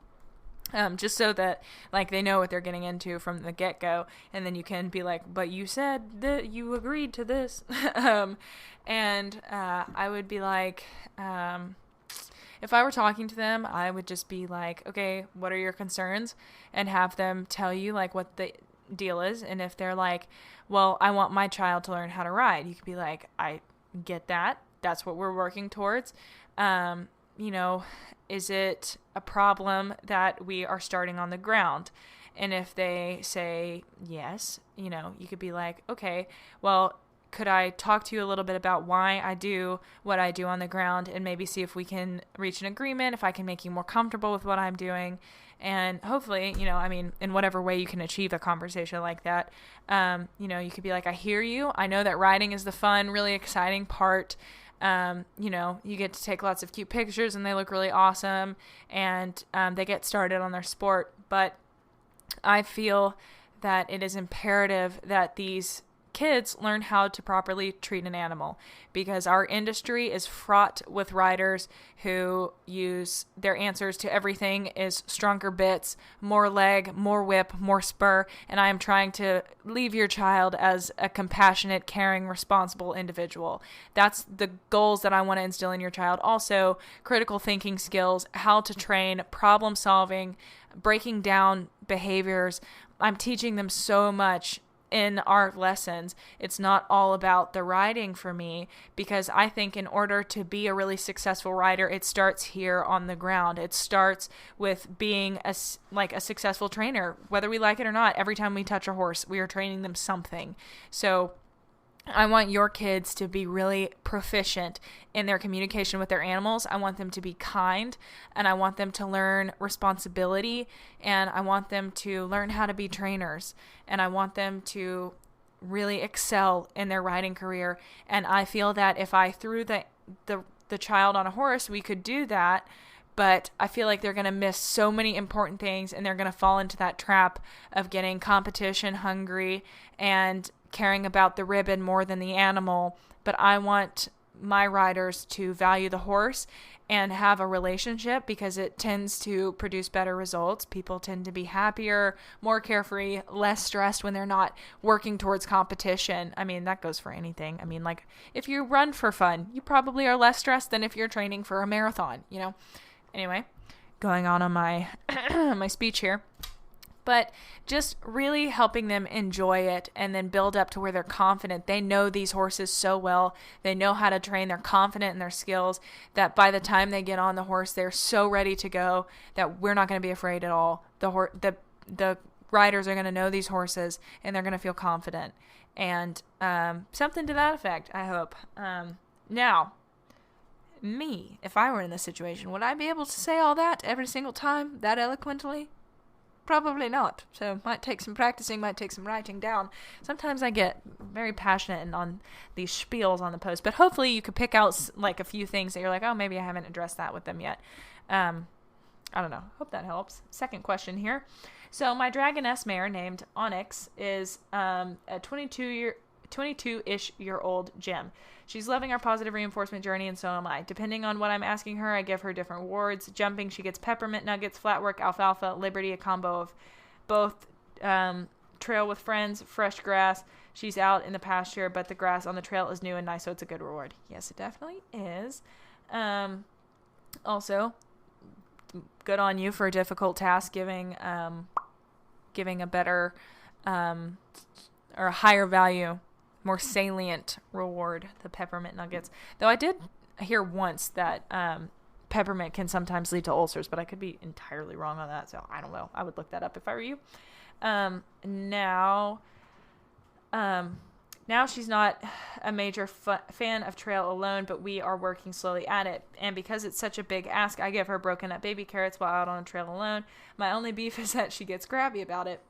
Just so that they know what they're getting into from the get-go, and then you can be like, but you said that you agreed to this. I would be like, if I were talking to them, I would just be like, okay, what are your concerns? And have them tell you what the deal is. And if they're like, well, I want my child to learn how to ride, you could be like, I get that. That's what we're working towards. Is it a problem that we are starting on the ground? And if they say yes, you could be like, okay, well, could I talk to you a little bit about why I do what I do on the ground, and maybe see if we can reach an agreement, if I can make you more comfortable with what I'm doing. And hopefully, in whatever way you can achieve a conversation like that, you could be like, I hear you. I know that riding is the fun, really exciting part. You get to take lots of cute pictures and they look really awesome, and they get started on their sport. But I feel that it is imperative that these kids learn how to properly treat an animal, because our industry is fraught with riders who use their answers to everything is stronger bits, more leg, more whip, more spur, and I am trying to leave your child as a compassionate, caring, responsible individual. That's the goals that I want to instill in your child. Also, critical thinking skills, how to train, problem solving, breaking down behaviors. I'm teaching them so much in our lessons. It's not all about the riding for me, because I think in order to be a really successful rider, it starts here on the ground. It starts with being a successful trainer, whether we like it or not. Every time we touch a horse, we are training them something. So I want your kids to be really proficient in their communication with their animals. I want them to be kind, and I want them to learn responsibility, and I want them to learn how to be trainers, and I want them to really excel in their riding career. And I feel that if I threw the child on a horse, we could do that, but I feel like they're going to miss so many important things, and they're going to fall into that trap of getting competition hungry and caring about the ribbon more than the animal. But I want my riders to value the horse and have a relationship, because it tends to produce better results. People tend to be happier, more carefree, less stressed when they're not working towards competition. I mean, that goes for anything. I mean, like, if you run for fun, you probably are less stressed than if you're training for a marathon, you know? Anyway, going on my my speech here. But just really helping them enjoy it, and then build up to where they're confident. They know these horses so well. They know how to train. They're confident in their skills, that by the time they get on the horse, they're so ready to go that we're not going to be afraid at all. The riders are going to know these horses, and they're going to feel confident. And something to that effect, I hope. Now, me, if I were in this situation, would I be able to say all that every single time that eloquently? Probably not. So might take some practicing, might take some writing down. Sometimes I get very passionate on these spiels on the post, but hopefully you could pick out like a few things that you're like, oh, maybe I haven't addressed that with them yet. I don't know. Hope that helps. Second question here. So my Dragoness mare named Onyx is a 22-ish year old gem. She's loving our positive reinforcement journey, and so am I. Depending on what I'm asking her, I give her different rewards. Jumping, she gets peppermint nuggets. Flat work, alfalfa. Liberty, a combo of both. Trail with friends, fresh grass. She's out in the pasture, but the grass on the trail is new and nice, so it's a good reward. Yes, it definitely is. Also, good on you for a difficult task, giving a better or a higher value, more salient reward, the peppermint nuggets. Though I did hear once that peppermint can sometimes lead to ulcers, but I could be entirely wrong on that, so I don't know. I would look that up if I were you. Now she's not a major fan of trail alone, but we are working slowly at it. And because it's such a big ask, I give her broken up baby carrots while out on a trail alone. My only beef is that she gets grabby about it.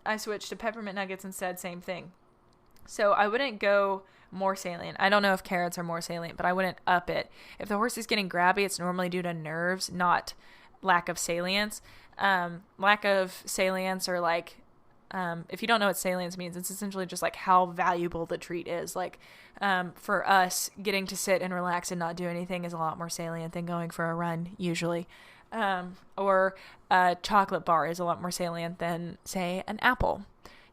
I switched to peppermint nuggets instead, same thing. So I wouldn't go more salient. I don't know if carrots are more salient, but I wouldn't up it. If the horse is getting grabby, it's normally due to nerves, not lack of salience. Lack of salience, or like, if you don't know what salience means, it's essentially just like how valuable the treat is. Like, for us, getting to sit and relax and not do anything is a lot more salient than going for a run, usually. Or a chocolate bar is a lot more salient than, say, an apple.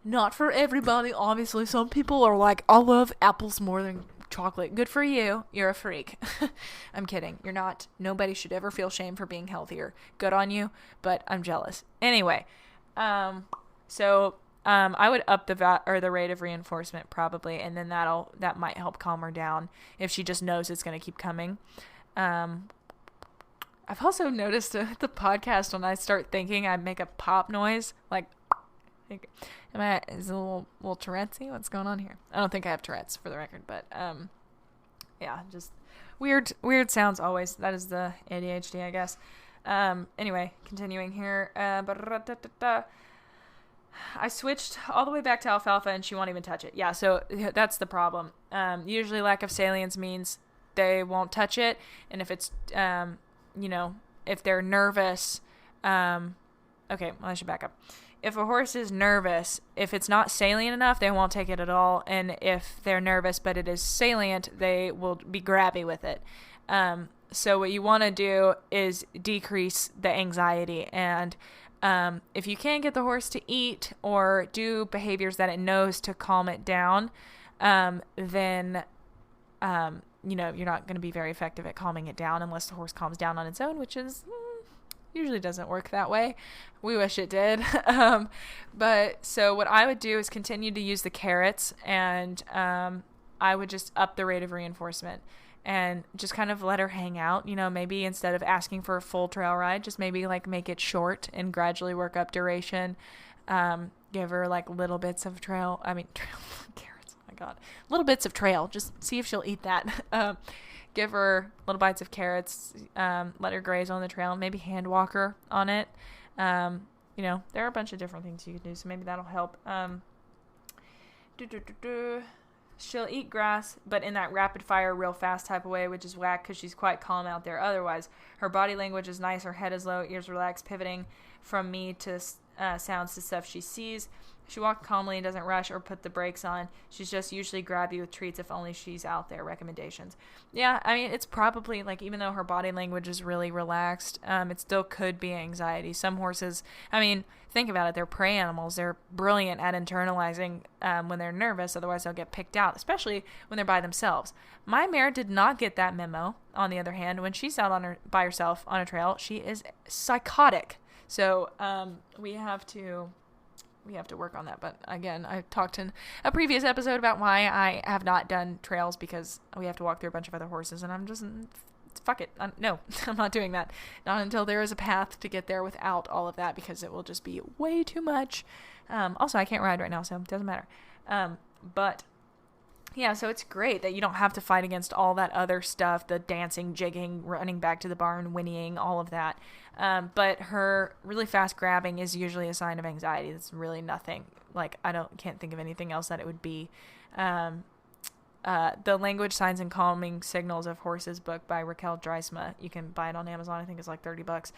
Not for everybody, obviously. Some people are like, I love apples more than chocolate. Good for you. You're a freak. I'm kidding. You're not. Nobody should ever feel shame for being healthier. Good on you, but I'm jealous. Anyway, so I would up the rate of reinforcement probably, and then that might help calm her down if she just knows it's going to keep coming. I've also noticed the podcast, when I start thinking, I make a pop noise, like, is it a little Tourette's-y? What's going on here? I don't think I have Tourette's, for the record, but yeah, just weird sounds always. That is the ADHD, I guess. Anyway, continuing here. I switched all the way back to alfalfa, and she won't even touch it. Yeah, so that's the problem. Usually lack of salience means they won't touch it, and if it's if they're nervous, okay, well, I should back up. if a horse is nervous, if it's not salient enough, they won't take it at all. And if they're nervous but it is salient, they will be grabby with it. So what you want to do is decrease the anxiety. And if you can't get the horse to eat or do behaviors that it knows to calm it down, then you're not going to be very effective at calming it down unless the horse calms down on its own, which is usually doesn't work that way. We wish it did. But so what I would do is continue to use the carrots, and I would just up the rate of reinforcement and just kind of let her hang out. Maybe instead of asking for a full trail ride, just maybe like make it short and gradually work up duration. Give her like little bits of trail carrots. Oh my God. Little bits of trail. Just see if she'll eat that. Give her little bites of carrots, let her graze on the trail, maybe hand walk her on it. There are a bunch of different things you can do, so maybe that'll help. She'll eat grass, but in that rapid fire, real fast type of way, which is whack because she's quite calm out there. Otherwise, her body language is nice, her head is low, ears relaxed, pivoting from me to sounds to stuff she sees. She walks calmly and doesn't rush or put the brakes on. She's just usually grabby with treats if only she's out there. Recommendations. Yeah, it's probably like, even though her body language is really relaxed, it still could be anxiety. Some horses, think about it. They're prey animals. They're brilliant at internalizing when they're nervous. Otherwise, they'll get picked out, especially when they're by themselves. My mare did not get that memo. On the other hand, when she's out by herself on a trail, she is psychotic. So we have to work on that. But again, I talked in a previous episode about why I have not done trails, because we have to walk through a bunch of other horses, and I'm just, fuck it. No, I'm not doing that. Not until there is a path to get there without all of that, because it will just be way too much. Also, I can't ride right now, so it doesn't matter. But yeah, so it's great that you don't have to fight against all that other stuff, the dancing, jigging, running back to the barn, whinnying, all of that. But her really fast grabbing is usually a sign of anxiety. It's really nothing. Like, can't think of anything else that it would be. The Language, Signs, and Calming Signals of Horses book by Raquel Dreisma. You can buy it on Amazon. I think it's like $30.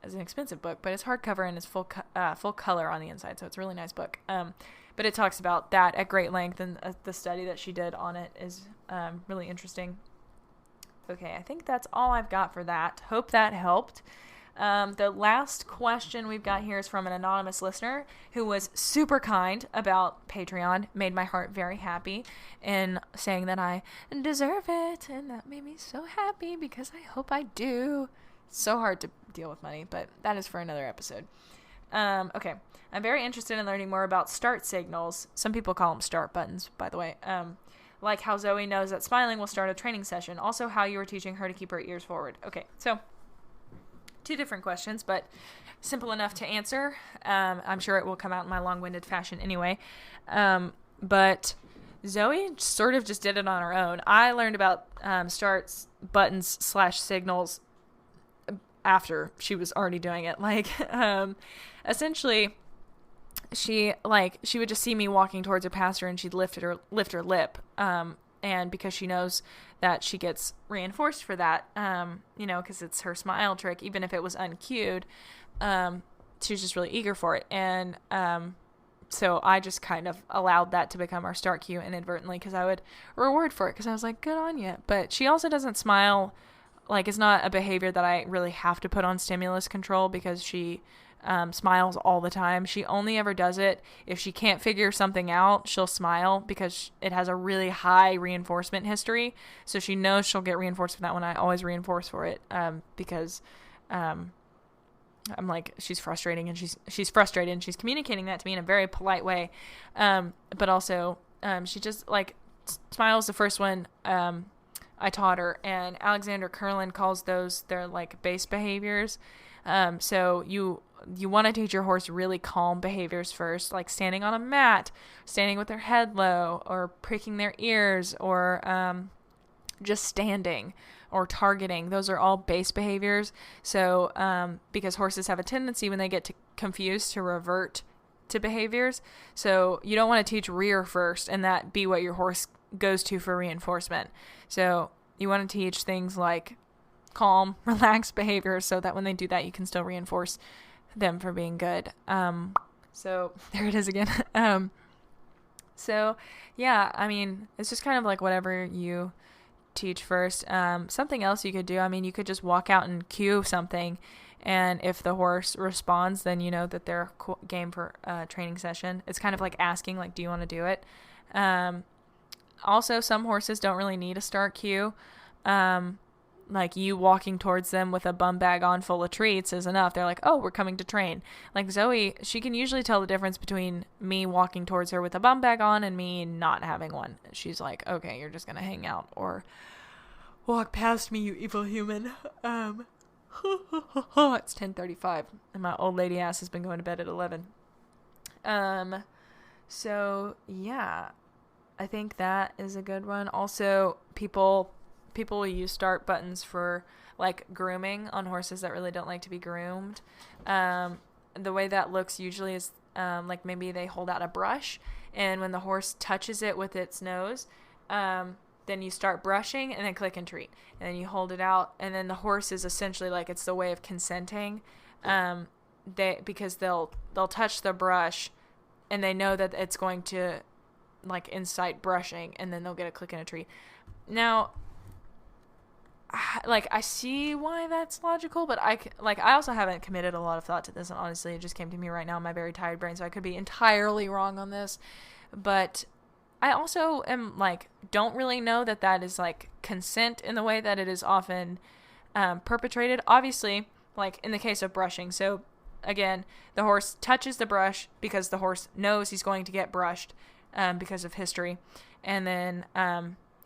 It's an expensive book, but it's hardcover and it's full color on the inside. So it's a really nice book. But it talks about that at great length, and the study that she did on it is really interesting. Okay, I think that's all I've got for that. Hope that helped. The last question we've got here is from an anonymous listener who was super kind about Patreon, made my heart very happy in saying that I deserve it, and that made me so happy because I hope I do. It's so hard to deal with money, but that is for another episode. Okay. I'm very interested in learning more about start signals. Some people call them start buttons, by the way. Like how Zoe knows that smiling will start a training session. Also, how you were teaching her to keep her ears forward. Okay, so 2 different questions, but simple enough to answer. I'm sure it will come out in my long-winded fashion anyway. But Zoe sort of just did it on her own. I learned about starts buttons / signals after she was already doing it. Like, essentially, she would just see me walking towards her pasture, and she'd lift her lip. And because she knows that she gets reinforced for that, because it's her smile trick, even if it was uncued, she was just really eager for it. And so I just kind of allowed that to become our start cue inadvertently, because I would reward for it, because I was like, good on you. But she also doesn't smile. Like, it's not a behavior that I really have to put on stimulus control, because she smiles all the time. She only ever does it if she can't figure something out. She'll smile because it has a really high reinforcement history. So she knows she'll get reinforced for that one. I always reinforce for it because I'm like, she's frustrating, and she's frustrated, and she's communicating that to me in a very polite way. But also she just like smiles the first one I taught her, and Alexander Kurland calls those their like base behaviors. So you want to teach your horse really calm behaviors first, like standing on a mat, standing with their head low, or pricking their ears, or just standing or targeting. Those are all base behaviors. So because horses have a tendency when they get confused to revert to behaviors. So you don't want to teach rear first and that be what your horse goes to for reinforcement. So you want to teach things like calm, relaxed behaviors, so that when they do that, you can still reinforce them for being good. So there it is again. So yeah, I mean, it's just kind of like whatever you teach first. Something else you could do, I mean, you could just walk out and cue something, and if the horse responds, then you know that they're game for a training session. It's kind of like asking, like, do you want to do it? Also, some horses don't really need a start cue. Like you walking towards them with a bum bag on full of treats is enough. They're like, oh, we're coming to train. Like Zoe, she can usually tell the difference between me walking towards her with a bum bag on and me not having one. She's like, okay, you're just going to hang out or walk past me, you evil human. It's 10:35 and my old lady ass has been going to bed at 11. So yeah, I think that is a good one. Also, people will use start buttons for like grooming on horses that really don't like to be groomed. The way that looks usually is like maybe they hold out a brush, and when the horse touches it with its nose, then you start brushing and then click and treat, and then you hold it out, and then the horse is essentially like, it's the way of consenting, because they'll touch the brush and they know that it's going to like incite brushing, and then they'll get a click and a treat. Now, like, I see why that's logical, but I also haven't committed a lot of thought to this, and honestly, it just came to me right now in my very tired brain, so I could be entirely wrong on this, but I also am, like, don't really know that that is, like, consent in the way that it is often perpetrated. Obviously, like, in the case of brushing, so, again, the horse touches the brush because the horse knows he's going to get brushed because of history, and then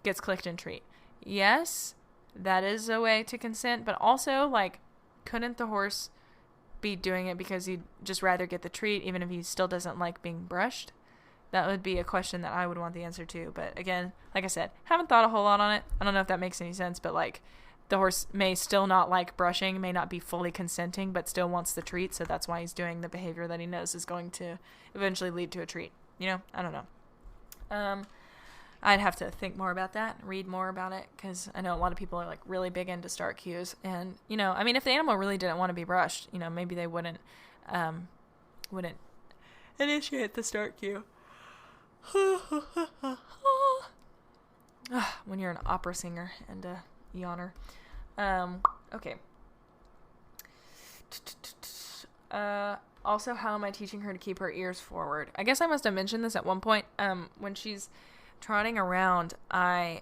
gets clicked and treat. Yes, that is a way to consent, but also, like, couldn't the horse be doing it because he'd just rather get the treat even if he still doesn't like being brushed? That would be a question that I would want the answer to, but again, like I said, haven't thought a whole lot on it. I don't know if that makes any sense, but, like, the horse may still not like brushing, may not be fully consenting, but still wants the treat, so that's why he's doing the behavior that he knows is going to eventually lead to a treat. You know? I don't know. I'd have to think more about that, read more about it, because I know a lot of people are, like, really big into start cues. And, you know, I mean, if the animal really didn't want to be brushed, you know, maybe they wouldn't initiate the start cue. When you're an opera singer and a yawner. Okay. Also, how am I teaching her to keep her ears forward? I guess I must have mentioned this at one point. When she's trotting around, I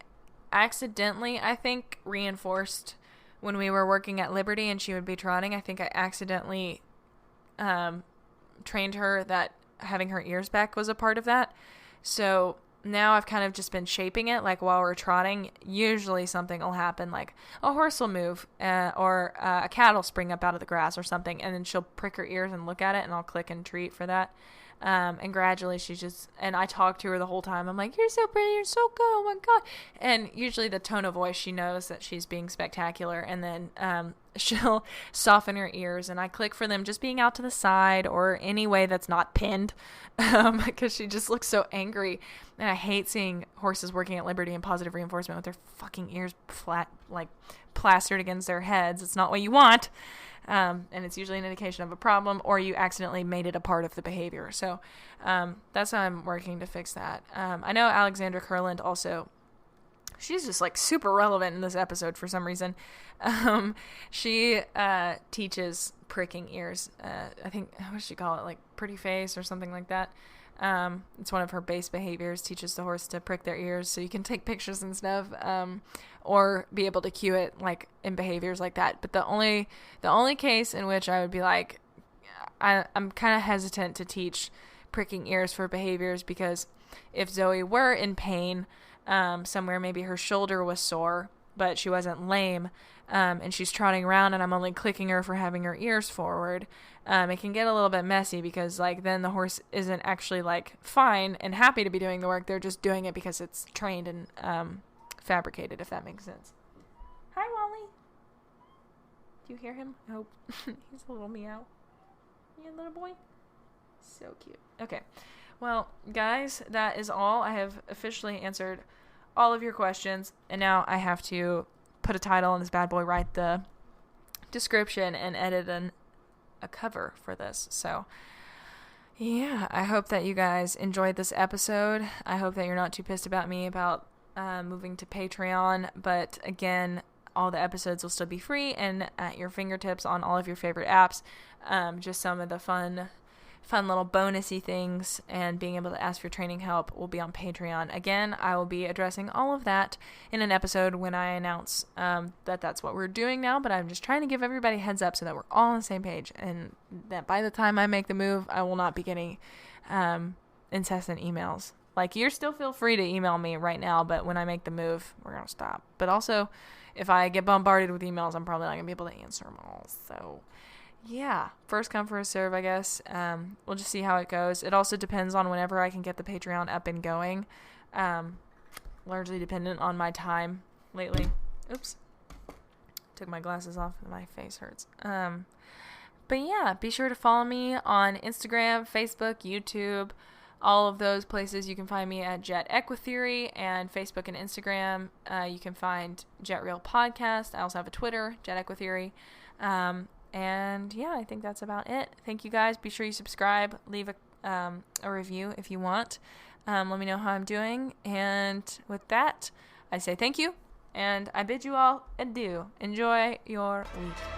accidentally, I think, reinforced when we were working at Liberty and she would be trotting. I think I accidentally trained her that having her ears back was a part of that. So now I've kind of just been shaping it, like, while we're trotting, usually something will happen, like a horse will move, or a cat will spring up out of the grass or something, and then she'll prick her ears and look at it, and I'll click and treat for that. And gradually she's just, and I talk to her the whole time. I'm like, you're so pretty, you're so good, oh my God. And usually the tone of voice, she knows that she's being spectacular, and then she'll soften her ears, and I click for them just being out to the side or any way that's not pinned, because she just looks so angry. And I hate seeing horses working at Liberty in positive reinforcement with their fucking ears flat, like, plastered against their heads. It's not what you want. And it's usually an indication of a problem, or you accidentally made it a part of the behavior. So that's how I'm working to fix that. I know Alexandra Kurland also, she's just, like, super relevant in this episode for some reason. She teaches pricking ears. I think, what does she call it? Like, pretty face or something like that. It's one of her base behaviors, teaches the horse to prick their ears so you can take pictures and stuff, or be able to cue it, like, in behaviors like that. But the only case in which I would be like, I'm kind of hesitant to teach pricking ears for behaviors, because if Zoe were in pain somewhere, maybe her shoulder was sore, but she wasn't lame, and she's trotting around and I'm only clicking her for having her ears forward, it can get a little bit messy, because, like, then the horse isn't actually, like, fine and happy to be doing the work. They're just doing it because it's trained and fabricated, if that makes sense. Hi, Wally. Do you hear him? I hope. He's a little meow. Yeah, little boy. So cute. Okay. Well, guys, that is all. I have officially answered all of your questions, and now I have to put a title on this bad boy, write the description, and edit an a cover for this. So yeah, I hope that you guys enjoyed this episode. I hope that you're not too pissed about me about moving to Patreon, but again, all the episodes will still be free and at your fingertips on all of your favorite apps. Just some of the fun little bonusy things and being able to ask for training help will be on Patreon. Again, I will be addressing all of that in an episode when I announce that that's what we're doing now, but I'm just trying to give everybody a heads up so that we're all on the same page and that by the time I make the move, I will not be getting incessant emails. Like, you still feel free to email me right now, but when I make the move, we're going to stop. But also, if I get bombarded with emails, I'm probably not going to be able to answer them all. So yeah, first come, first serve, I guess. We'll just see how it goes. It also depends on whenever I can get the Patreon up and going. Largely dependent on my time lately. Oops. Took my glasses off and my face hurts. But yeah, be sure to follow me on Instagram, Facebook, YouTube, all of those places. You can find me at JETEquiTheory, and Facebook and Instagram. You can find Jet Real Podcast. I also have a Twitter, JETEquiTheory. And yeah, I think that's about it. Thank you guys. Be sure you subscribe, leave a review if you want. Let me know how I'm doing. And with that, I say thank you, and I bid you all adieu. Enjoy your week.